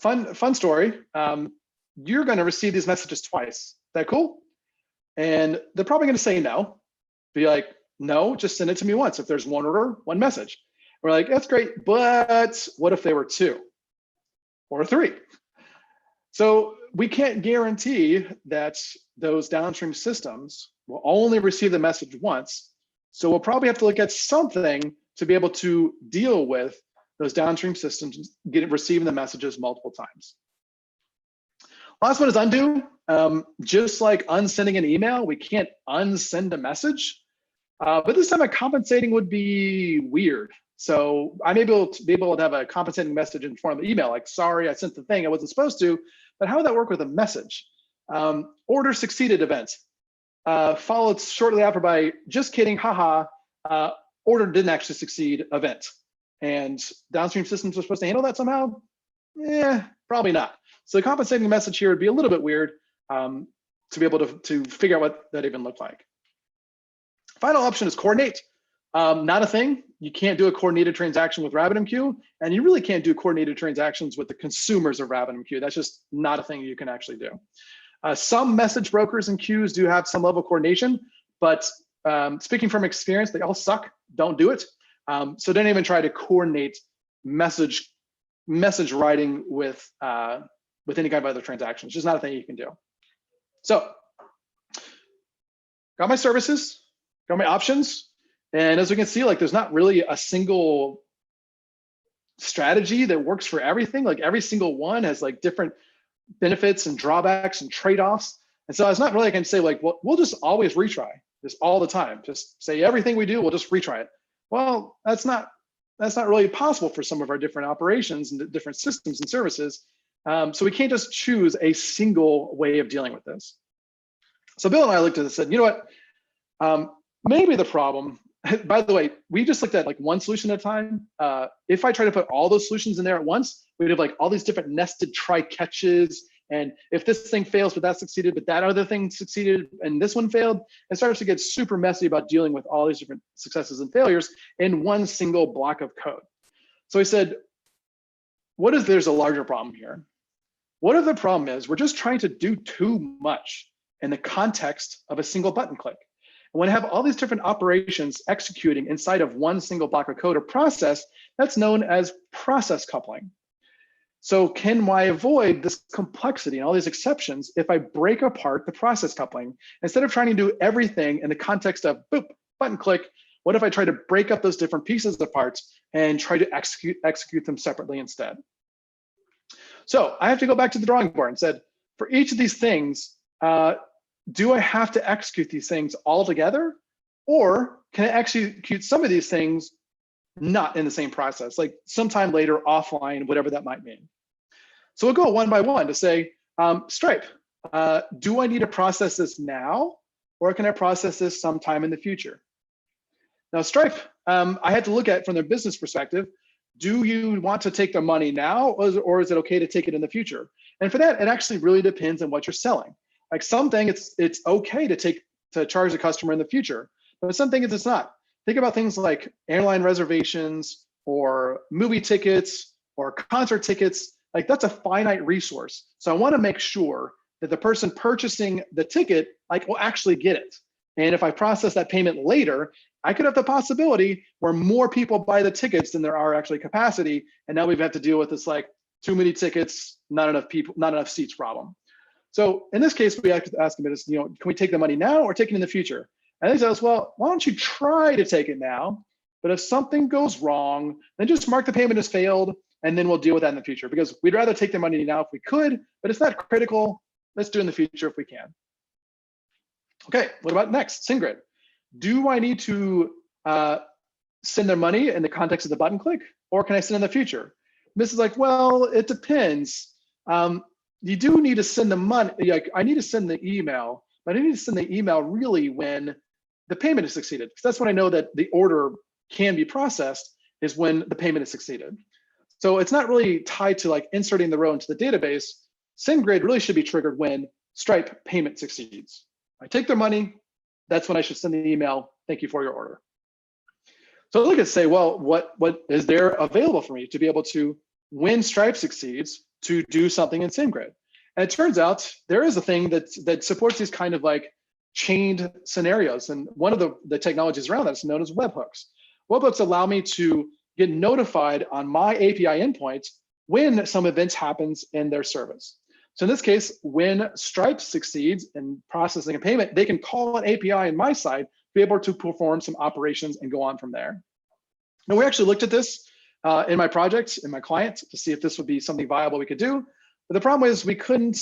fun story, you're going to receive these messages twice. Is that cool? And they're probably going to say no. Be like, no, just send it to me once. If there's 1 order, 1 message. We're like, that's great, but what if they were 2 or 3? So we can't guarantee that those downstream systems will only receive the message once. So we'll probably have to look at something to be able to deal with those downstream systems receiving the messages multiple times. Last one is undo. Just like unsending an email, we can't unsend a message, but this time a compensating would be weird. So I may be able to have a compensating message in form of email, like, sorry, I sent the thing I wasn't supposed to, but how would that work with a message? Order succeeded event, followed shortly after by, just kidding, haha, order didn't actually succeed event. and downstream systems are supposed to handle that somehow? Probably not. So the compensating message here would be a little bit weird to be able to figure out what that even looked like. Final option is coordinate. Not a thing. You can't do a coordinated transaction with RabbitMQ, and you really can't do coordinated transactions with the consumers of RabbitMQ. That's just not a thing you can actually do. Some message brokers and queues do have some level of coordination, but speaking from experience, they all suck. Don't do it. So don't even try to coordinate message writing with any kind of other transaction. It's just not a thing you can do. So got my services, got my options. And as we can see, like there's not really a single strategy that works for everything. Like every single one has like different benefits and drawbacks and trade-offs. And so it's not really, I can say like, well, we'll just always retry this all the time. Just say everything we do, we'll just retry it. Well, that's not really possible for some of our different operations and different systems and services. So we can't just choose a single way of dealing with this. So Bill and I looked at this and said, you know what, maybe the problem, by the way, we just looked at like one solution at a time. If I try to put all those solutions in there at once, we'd have like all these different nested try catches. And if this thing fails, but that succeeded, but that other thing succeeded, and this one failed, it starts to get super messy about dealing with all these different successes and failures in one single block of code. So I said, what if there's a larger problem here? What if the problem is we're just trying to do too much in the context of a single button click? And when I have all these different operations executing inside of one single block of code or process, that's known as process coupling. So can I avoid this complexity and all these exceptions if I break apart the process coupling? Instead of trying to do everything in the context of boop, button click, what if I try to break up those different pieces apart and try to execute them separately instead? So I have to go back to the drawing board and said, for each of these things, do I have to execute these things all together? Or can I execute some of these things not in the same process, like sometime later offline, whatever that might mean? So we'll go one by one to say, Stripe, do I need to process this now, or can I process this sometime in the future? Now Stripe, I had to look at from their business perspective, do you want to take the money now, or is it okay to take it in the future? And for that, it actually really depends on what you're selling. Like something it's okay to charge the customer in the future, but some things it's not. Think about things like airline reservations or movie tickets or concert tickets. Like that's a finite resource. So I want to make sure that the person purchasing the ticket like will actually get it. And if I process that payment later, I could have the possibility where more people buy the tickets than there are actually capacity. And now we've had to deal with this like too many tickets, not enough people, not enough seats problem. So in this case, we have to ask them, can we take the money now or take it in the future? And they tell us, well, why don't you try to take it now? But if something goes wrong, then just mark the payment as failed, and then we'll deal with that in the future, because we'd rather take the money now if we could, but it's not critical. Let's do it in the future if we can. Okay, what about next? SendGrid. Do I need to send their money in the context of the button click, or can I send in the future? This is like, well, it depends. You do need to send the money. Like, I need to send the email, but I need to send the email really when the payment is succeeded, because that's when I know that the order can be processed, is when the payment is succeeded. So it's not really tied to like inserting the row into the database. SendGrid really should be triggered when Stripe payment succeeds. I take their money, that's when I should send the email, thank you for your order. So look at say, well, what is there available for me to be able to, when Stripe succeeds, to do something in SendGrid? And it turns out there is a thing that supports these kind of like chained scenarios. And one of the technologies around that is known as webhooks. Webhooks allow me to get notified on my API endpoint when some events happens in their service. So in this case, when Stripe succeeds in processing a payment, they can call an API on my side, be able to perform some operations and go on from there. Now we actually looked at this in my project, in my client, to see if this would be something viable we could do. But the problem is we couldn't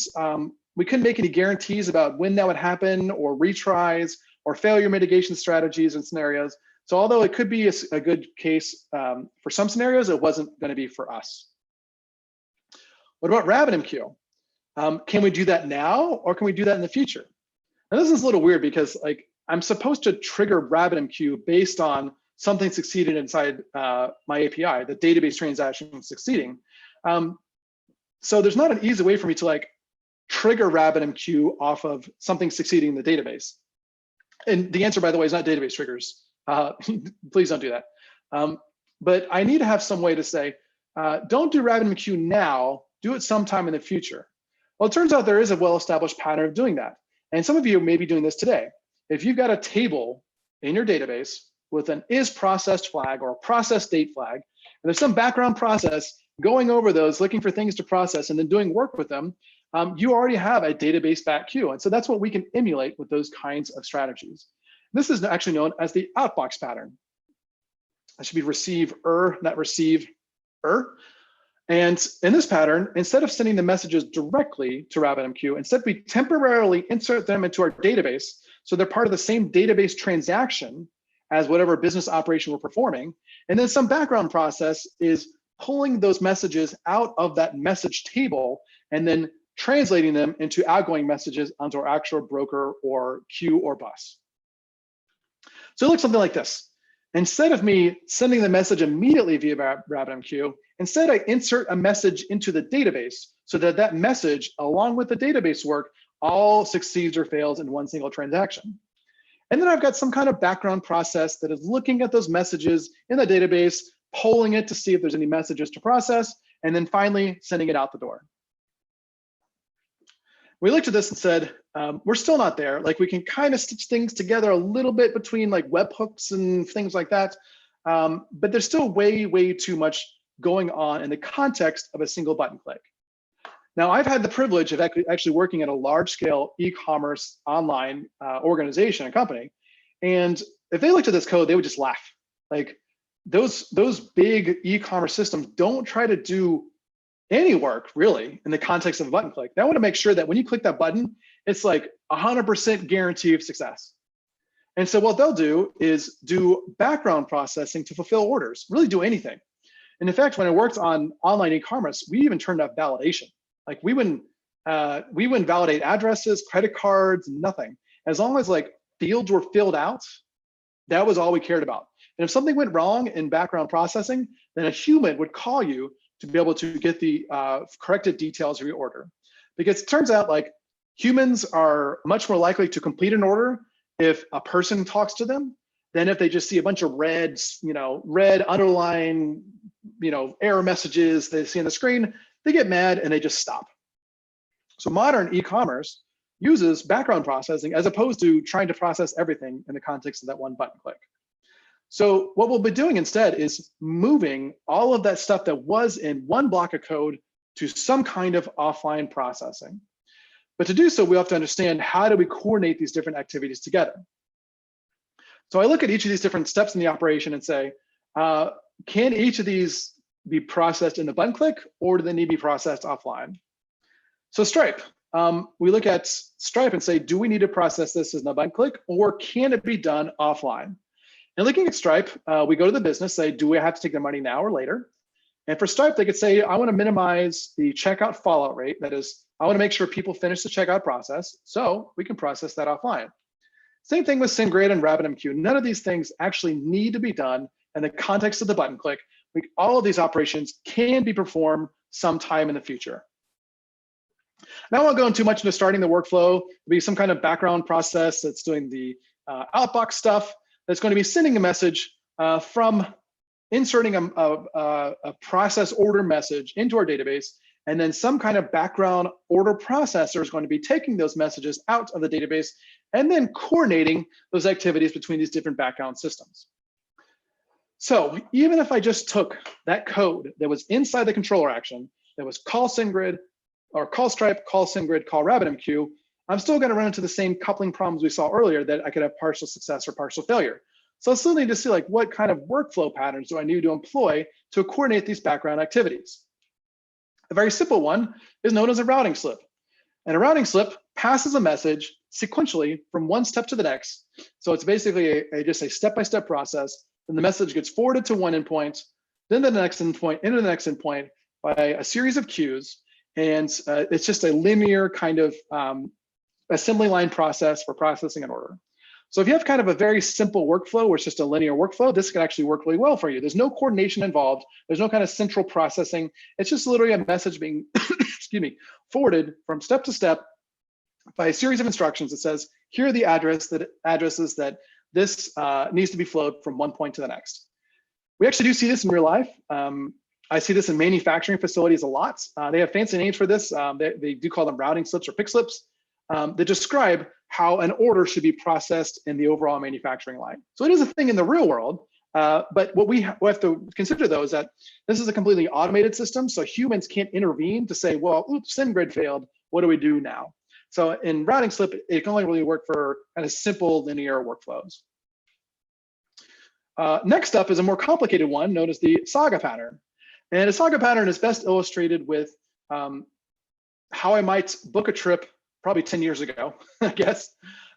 make any guarantees about when that would happen, or retries, or failure mitigation strategies and scenarios. So although it could be a good case for some scenarios, it wasn't going to be for us. What about RabbitMQ? Can we do that now, or can we do that in the future? Now this is a little weird because like I'm supposed to trigger RabbitMQ based on something succeeded inside my API, the database transaction succeeding. So there's not an easy way for me to like trigger RabbitMQ off of something succeeding in the database. And the answer, by the way, is not database triggers. Please don't do that. But I need to have some way to say, don't do RabbitMQ now, do it sometime in the future. Well, it turns out there is a well-established pattern of doing that. And some of you may be doing this today. If you've got a table in your database with an isProcessed flag or a process date flag, and there's some background process going over those, looking for things to process and then doing work with them, you already have a database back queue. And so that's what we can emulate with those kinds of strategies. This is actually known as the outbox pattern. That should be receive-er, not receive-er. And in this pattern, instead of sending the messages directly to RabbitMQ, instead we temporarily insert them into our database so they're part of the same database transaction as whatever business operation we're performing. And then some background process is pulling those messages out of that message table and then translating them into outgoing messages onto our actual broker or queue or bus. So it looks something like this. Instead of me sending the message immediately via RabbitMQ, instead I insert a message into the database so that that message, along with the database work, all succeeds or fails in one single transaction. And then I've got some kind of background process that is looking at those messages in the database, polling it to see if there's any messages to process, and then finally sending it out the door. We looked at this and said, we're still not there. Like we can kind of stitch things together a little bit between like webhooks and things like that. But there's still way, way too much going on in the context of a single button click. Now, I've had the privilege of actually working at a large scale e-commerce online organization, a company. And if they looked at this code, they would just laugh. Like those big e-commerce systems don't try to do any work really in the context of a button click. They want to make sure that when you click that button, it's like 100% guarantee of success. And so what they'll do is do background processing to fulfill orders, really do anything. And in fact, when I worked on online e-commerce, we even turned up validation. Like we wouldn't validate addresses, credit cards, nothing. As long as like fields were filled out, that was all we cared about. And if something went wrong in background processing, then a human would call you to be able to get the corrected details of your order. Because it turns out like humans are much more likely to complete an order if a person talks to them than if they just see a bunch of red underline, error messages they see on the screen. They get mad and they just stop. So modern e-commerce uses background processing as opposed to trying to process everything in the context of that one button click. So what we'll be doing instead is moving all of that stuff that was in one block of code to some kind of offline processing. But to do so, we have to understand how do we coordinate these different activities together. So I look at each of these different steps in the operation and say, can each of these be processed in the button click, or do they need to be processed offline? So Stripe, we look at Stripe and say, do we need to process this as a button click, or can it be done offline? And looking at Stripe, we go to the business, say, do we have to take their money now or later? And for Stripe, they could say, I want to minimize the checkout fallout rate. That is, I want to make sure people finish the checkout process, so we can process that offline. Same thing with SendGrid and RabbitMQ. None of these things actually need to be done in the context of the button click. All of these operations can be performed sometime in the future. Now I won't go into too much into starting the workflow. There'll be some kind of background process that's doing the outbox stuff that's going to be sending a message from inserting a process order message into our database, and then some kind of background order processor is going to be taking those messages out of the database and then coordinating those activities between these different background systems. So even if I just took that code that was inside the controller action, that was call SendGrid, or call Stripe, call SendGrid, call RabbitMQ, I'm still going to run into the same coupling problems we saw earlier that I could have partial success or partial failure. So I still need to see like what kind of workflow patterns do I need to employ to coordinate these background activities. A very simple one is known as a routing slip. And a routing slip passes a message sequentially from one step to the next. So it's basically just a step-by-step process. Then the message gets forwarded to one endpoint, then the next endpoint, into the next endpoint by a series of queues. And it's just a linear kind of assembly line process for processing an order. So if you have kind of a very simple workflow where it's just a linear workflow, this can actually work really well for you. There's no coordination involved. There's no kind of central processing. It's just literally a message being, excuse me, forwarded from step to step by a series of instructions that says, here are the addresses that this needs to be flowed from one point to the next. We actually do see this in real life. I see this in manufacturing facilities a lot. They have fancy names for this. They do call them routing slips or pick slips that describe how an order should be processed in the overall manufacturing line. So it is a thing in the real world, but what we have to consider though is that this is a completely automated system, so humans can't intervene to say, well, oops, SendGrid failed, what do we do now? So in routing slip, it can only really work for kind of simple linear workflows. Next up is a more complicated one known as the Saga pattern. And a Saga pattern is best illustrated with how I might book a trip probably 10 years ago, I guess,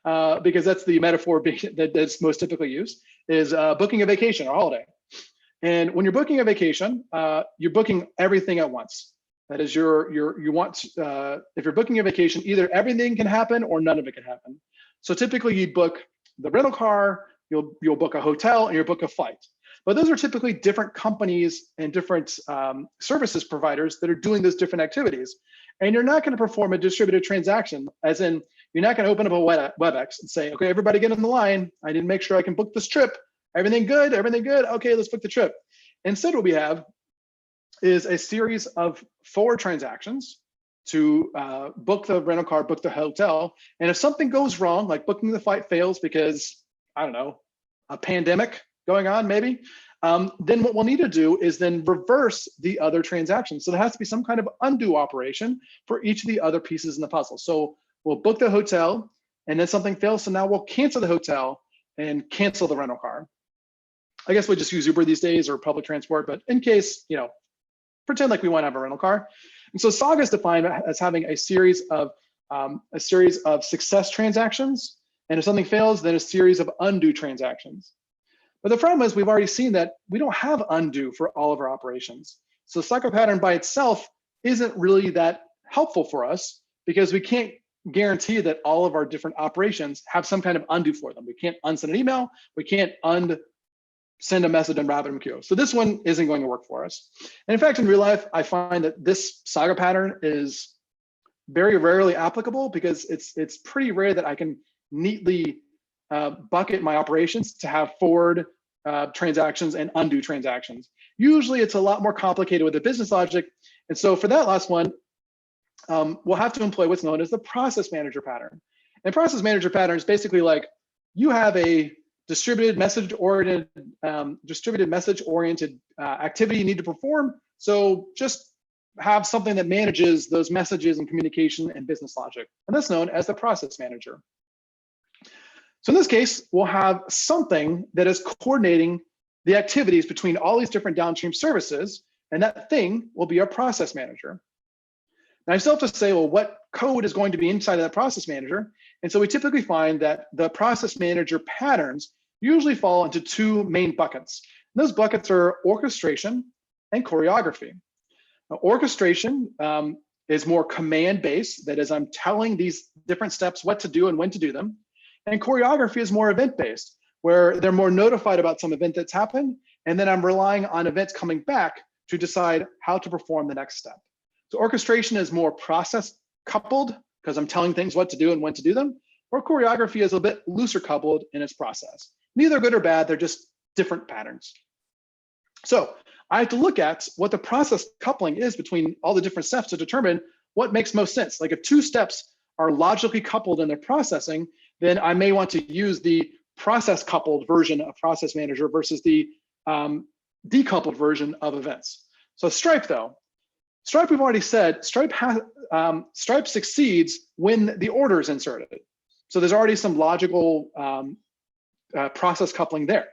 because that's the metaphor that's most typically used, is booking a vacation or holiday. And when you're booking a vacation, you're booking everything at once. That is, if you're booking a vacation, either everything can happen or none of it can happen. So typically you book the rental car, you'll book a hotel, and you'll book a flight. But those are typically different companies and different services providers that are doing those different activities. And you're not going to perform a distributed transaction, as in you're not going to open up a WebEx and say, okay, everybody get on the line. I need to make sure I can book this trip. Everything good? Everything good? Okay, let's book the trip. Instead, what we have is a series of forward transactions to book the rental car, book the hotel. And if something goes wrong, like booking the flight fails because, I don't know, a pandemic going on maybe, then what we'll need to do is then reverse the other transactions. So there has to be some kind of undo operation for each of the other pieces in the puzzle. So we'll book the hotel and then something fails. So now we'll cancel the hotel and cancel the rental car. I guess we just use Uber these days or public transport, but in case, pretend like we want to have a rental car. And so Saga is defined as having a series of success transactions. And if something fails, then a series of undo transactions. But the problem is we've already seen that we don't have undo for all of our operations. So Saga pattern by itself isn't really that helpful for us because we can't guarantee that all of our different operations have some kind of undo for them. We can't unsend an email. We can't send a message in RabbitMQ. So this one isn't going to work for us. And in fact, in real life, I find that this Saga pattern is very rarely applicable because it's pretty rare that I can neatly bucket my operations to have forward transactions and undo transactions. Usually it's a lot more complicated with the business logic. And so for that last one, we'll have to employ what's known as the process manager pattern. And process manager pattern is basically like you have a distributed message oriented activity you need to perform. So just have something that manages those messages and communication and business logic. And that's known as the process manager. So in this case, we'll have something that is coordinating the activities between all these different downstream services, and that thing will be our process manager. Now I still have to say, well, what code is going to be inside of that process manager? And so we typically find that the process manager patterns usually fall into two main buckets. And those buckets are orchestration and choreography. Now, orchestration is more command-based. That is, I'm telling these different steps what to do and when to do them. And choreography is more event-based, where they're more notified about some event that's happened, and then I'm relying on events coming back to decide how to perform the next step. So orchestration is more process coupled, because I'm telling things what to do and when to do them, or choreography is a bit looser coupled in its process. Neither good or bad, they're just different patterns. So I have to look at what the process coupling is between all the different steps to determine what makes most sense. Like if two steps are logically coupled in their processing, then I may want to use the process coupled version of process manager versus the decoupled version of events. So Stripe though, Stripe we've already said, Stripe succeeds when the order is inserted. So there's already some logical process coupling there.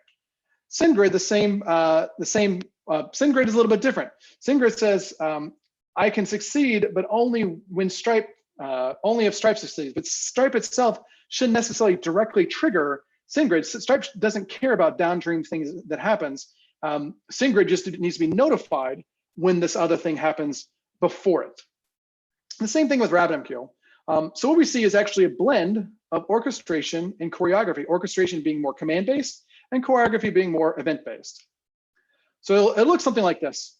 SendGrid, SendGrid is a little bit different. SendGrid says, I can succeed, but only when only if Stripe succeeds. But Stripe itself shouldn't necessarily directly trigger SendGrid. Stripe doesn't care about downstream things that happens. SendGrid just needs to be notified when this other thing happens before it. The same thing with RabbitMQ. So what we see is actually a blend of orchestration and choreography, orchestration being more command-based and choreography being more event-based. So it looks something like this.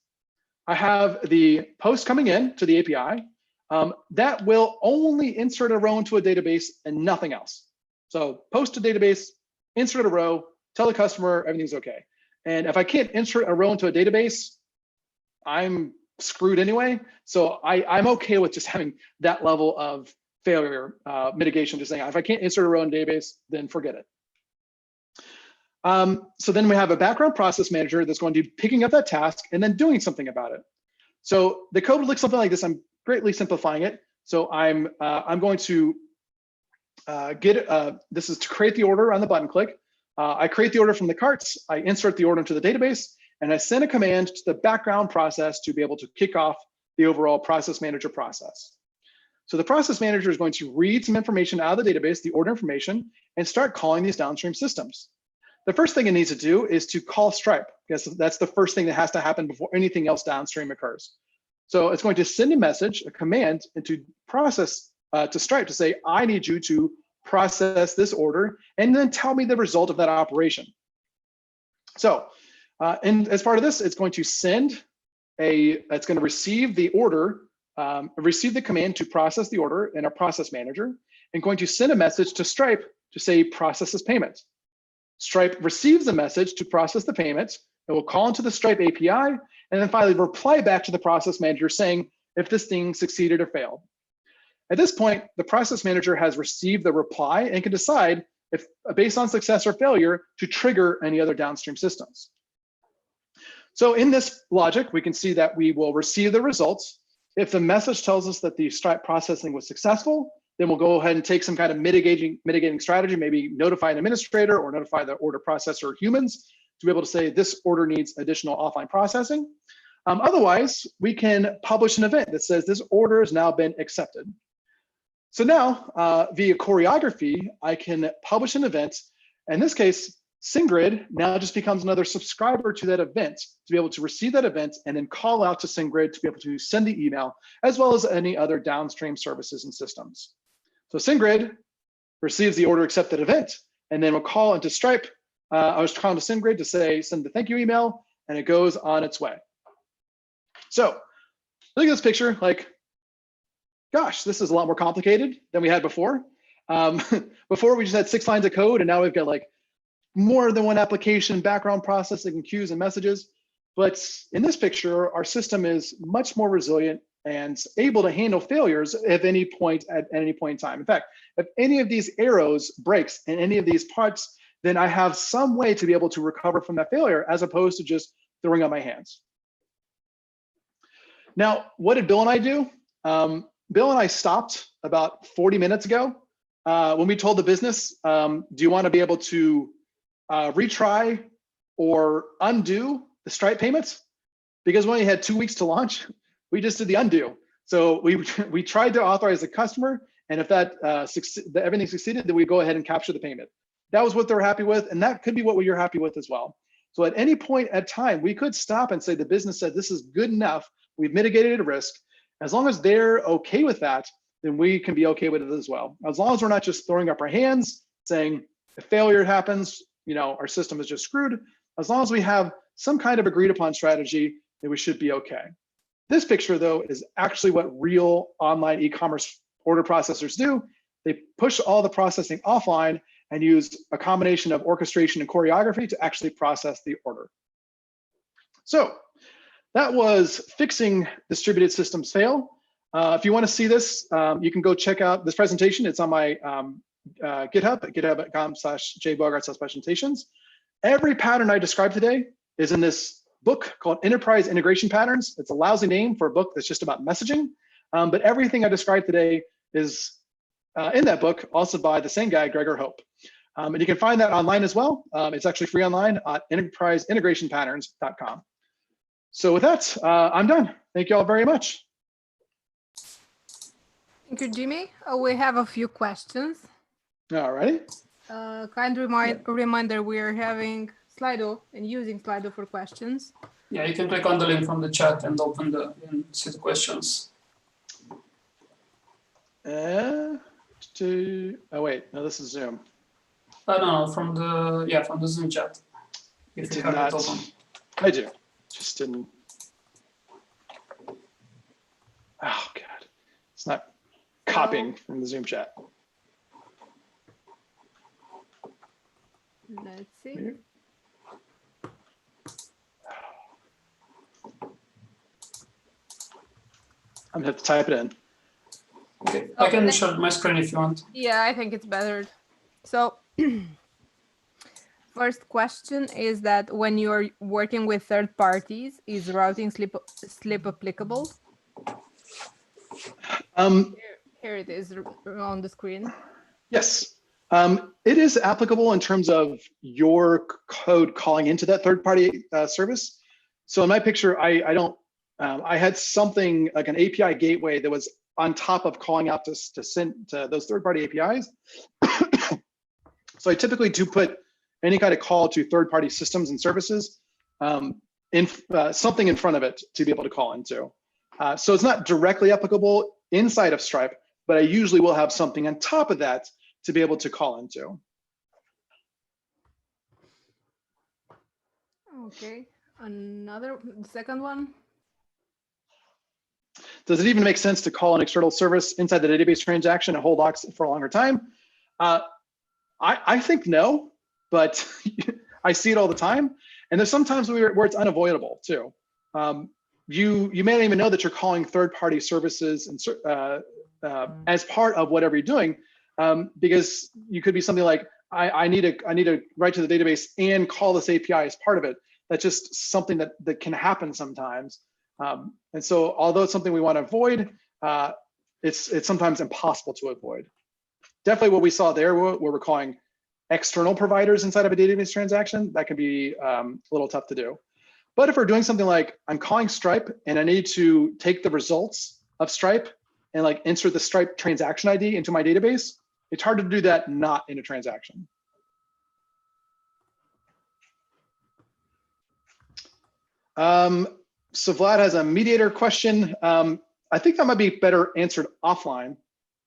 I have the post coming in to the API that will only insert a row into a database and nothing else. So post to database, insert a row, tell the customer everything's okay. And if I can't insert a row into a database, I'm screwed anyway. So I'm okay with just having that level of failure mitigation, just saying if I can't insert a row in database, then forget it. So then we have a background process manager that's going to be picking up that task and then doing something about it. So the code would look something like this. I'm greatly simplifying it. So I'm going to this is to create the order on the button click. I create the order from the carts, I insert the order into the database, and I send a command to the background process to be able to kick off the overall process manager process. So the process manager is going to read some information out of the database, the order information, and start calling these downstream systems. The first thing it needs to do is to call Stripe, because that's the first thing that has to happen before anything else downstream occurs. So it's going to send a message, a command, into process to Stripe to say, I need you to process this order and then tell me the result of that operation. So, and as part of this, it's going to it's going to receive the order, receive the command to process the order in our process manager, and going to send a message to Stripe to say, process this payment. Stripe receives a message to process the payment. It will call into the Stripe API, and then finally reply back to the process manager saying if this thing succeeded or failed. At this point, the process manager has received the reply and can decide if, based on success or failure, to trigger any other downstream systems. So in this logic, we can see that we will receive the results. If the message tells us that the Stripe processing was successful, then we'll go ahead and take some kind of mitigating strategy, maybe notify an administrator or notify the order processor humans to be able to say this order needs additional offline processing. Otherwise, we can publish an event that says this order has now been accepted. So now, via choreography, I can publish an event. In this case, SendGrid now just becomes another subscriber to that event to be able to receive that event and then call out to SendGrid to be able to send the email, as well as any other downstream services and systems. So SendGrid receives the order accepted event, and then we'll call into Stripe. I was calling to SendGrid to say, send the thank you email, and it goes on its way. So look at this picture, like, gosh, this is a lot more complicated than we had before. Before we just had 6 lines of code, and now we've got like more than one application, background processing and queues and messages. But in this picture, our system is much more resilient and able to handle failures at any point in time. In fact, if any of these arrows breaks in any of these parts, then I have some way to be able to recover from that failure as opposed to just throwing up my hands. Now, what did Bill and I do? Bill and I stopped about 40 minutes ago when we told the business, do you want to be able to retry or undo the Stripe payments? Because we only had 2 weeks to launch, we just did the undo. So we tried to authorize the customer, and if that everything succeeded, then we go ahead and capture the payment. That was what they're happy with, and that could be what you're happy with as well. So at any point at time, we could stop and say the business said this is good enough, we've mitigated a risk. As long as they're okay with that, then we can be okay with it as well. As long as we're not just throwing up our hands, saying if failure happens, you know, our system is just screwed. As long as we have some kind of agreed upon strategy, then we should be okay. This picture, though, is actually what real online e-commerce order processors do. They push all the processing offline and use a combination of orchestration and choreography to actually process the order. So that was fixing distributed systems fail. If you want to see this, you can go check out this presentation. It's on my GitHub at github.com/jbogard/presentations. Every pattern I described today is in this book called Enterprise Integration Patterns. It's a lousy name for a book that's just about messaging, but everything I described today is in that book, also by the same guy, Gregor Hope. And you can find that online as well. It's actually free online at enterpriseintegrationpatterns.com. So with that, I'm done. Thank you all very much. Thank you, Jimmy. We have a few questions. All righty. Kind reminder, we are having Slido and using Slido for questions. Yeah, you can click on the link from the chat and open and see the questions. Oh wait, no, this is Zoom. No, from the Zoom chat. If It you did have not. it open. I do. Just didn't. Oh God, it's not copying from the Zoom chat. Let's see. Weird. I'm gonna have to type it in. Okay, I can share my screen if you want. Yeah, I think it's better. So first question is that when you're working with third parties, is routing slip applicable? Here it is on the screen. Yes, it is applicable in terms of your code calling into that third-party service. So in my picture, I don't. I had something like an API gateway that was on top of calling out to send to those third-party APIs. So I typically do put any kind of call to third-party systems and services in something in front of it to be able to call into. So it's not directly applicable inside of Stripe, but I usually will have something on top of that to be able to call into. Okay, second one. Does it even make sense to call an external service inside the database transaction and hold locks for a longer time? I think no, but I see it all the time. And there's sometimes where it's unavoidable too. You may not even know that you're calling third-party services and as part of whatever you're doing, because you could be something like, I need to write to the database and call this API as part of it. That's just something that can happen sometimes. And so although it's something we want to avoid, it's sometimes impossible to avoid. Definitely what we saw there, where we're calling external providers inside of a database transaction, that can be a little tough to do. But if we're doing something like I'm calling Stripe and I need to take the results of Stripe and like insert the Stripe transaction ID into my database, it's hard to do that not in a transaction. So Vlad has a mediator question. I think that might be better answered offline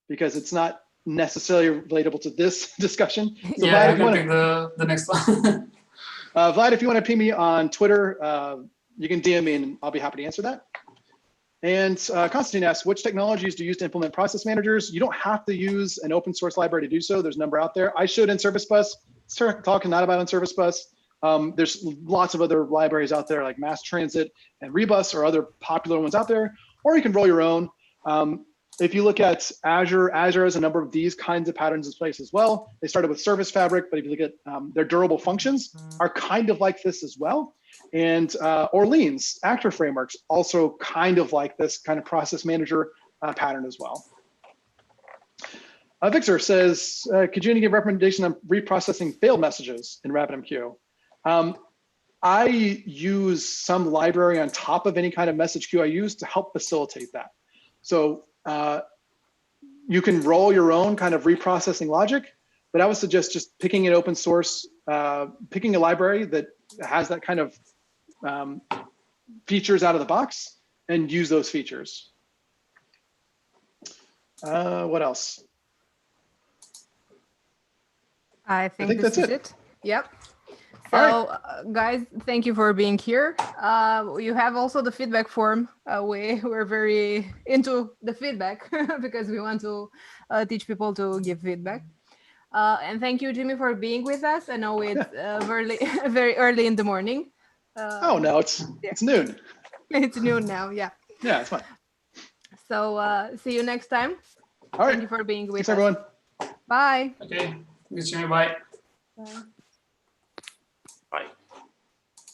because it's not necessarily relatable to this discussion. So Yeah, Vlad, I can pick the next one. Vlad, if you want to ping me on Twitter, you can DM me and I'll be happy to answer that. And Constantine asks, which technologies do you use to implement process managers? You don't have to use an open source library to do so. There's a number out there. I showed in Service Bus. Talking not about in Service Bus. There's lots of other libraries out there like Mass Transit and Rebus or other popular ones out there, or you can roll your own. If you look at Azure, Azure has a number of these kinds of patterns in place as well. They started with Service Fabric, but if you look at their durable functions are kind of like this as well. And Orleans, Actor Frameworks, also kind of like this kind of process manager pattern as well. Victor says, could you give a recommendation on reprocessing failed messages in RabbitMQ? I use some library on top of any kind of message queue I use to help facilitate that. So you can roll your own kind of reprocessing logic, but I would suggest just picking an open source, picking a library that has that kind of features out of the box and use those features. What else? I think this is it. Yep. So right. Guys, thank you for being here. You have also the feedback form. We're very into the feedback because we want to teach people to give feedback. And thank you, Jimmy, for being with us. I know it's very early in the morning. Oh, no, it's noon. It's noon now, yeah. Yeah, it's fine. So see you next time. All right. Thank you for being with us. Thanks, everyone. Bye. Okay, thanks, Jimmy. Bye. Bye.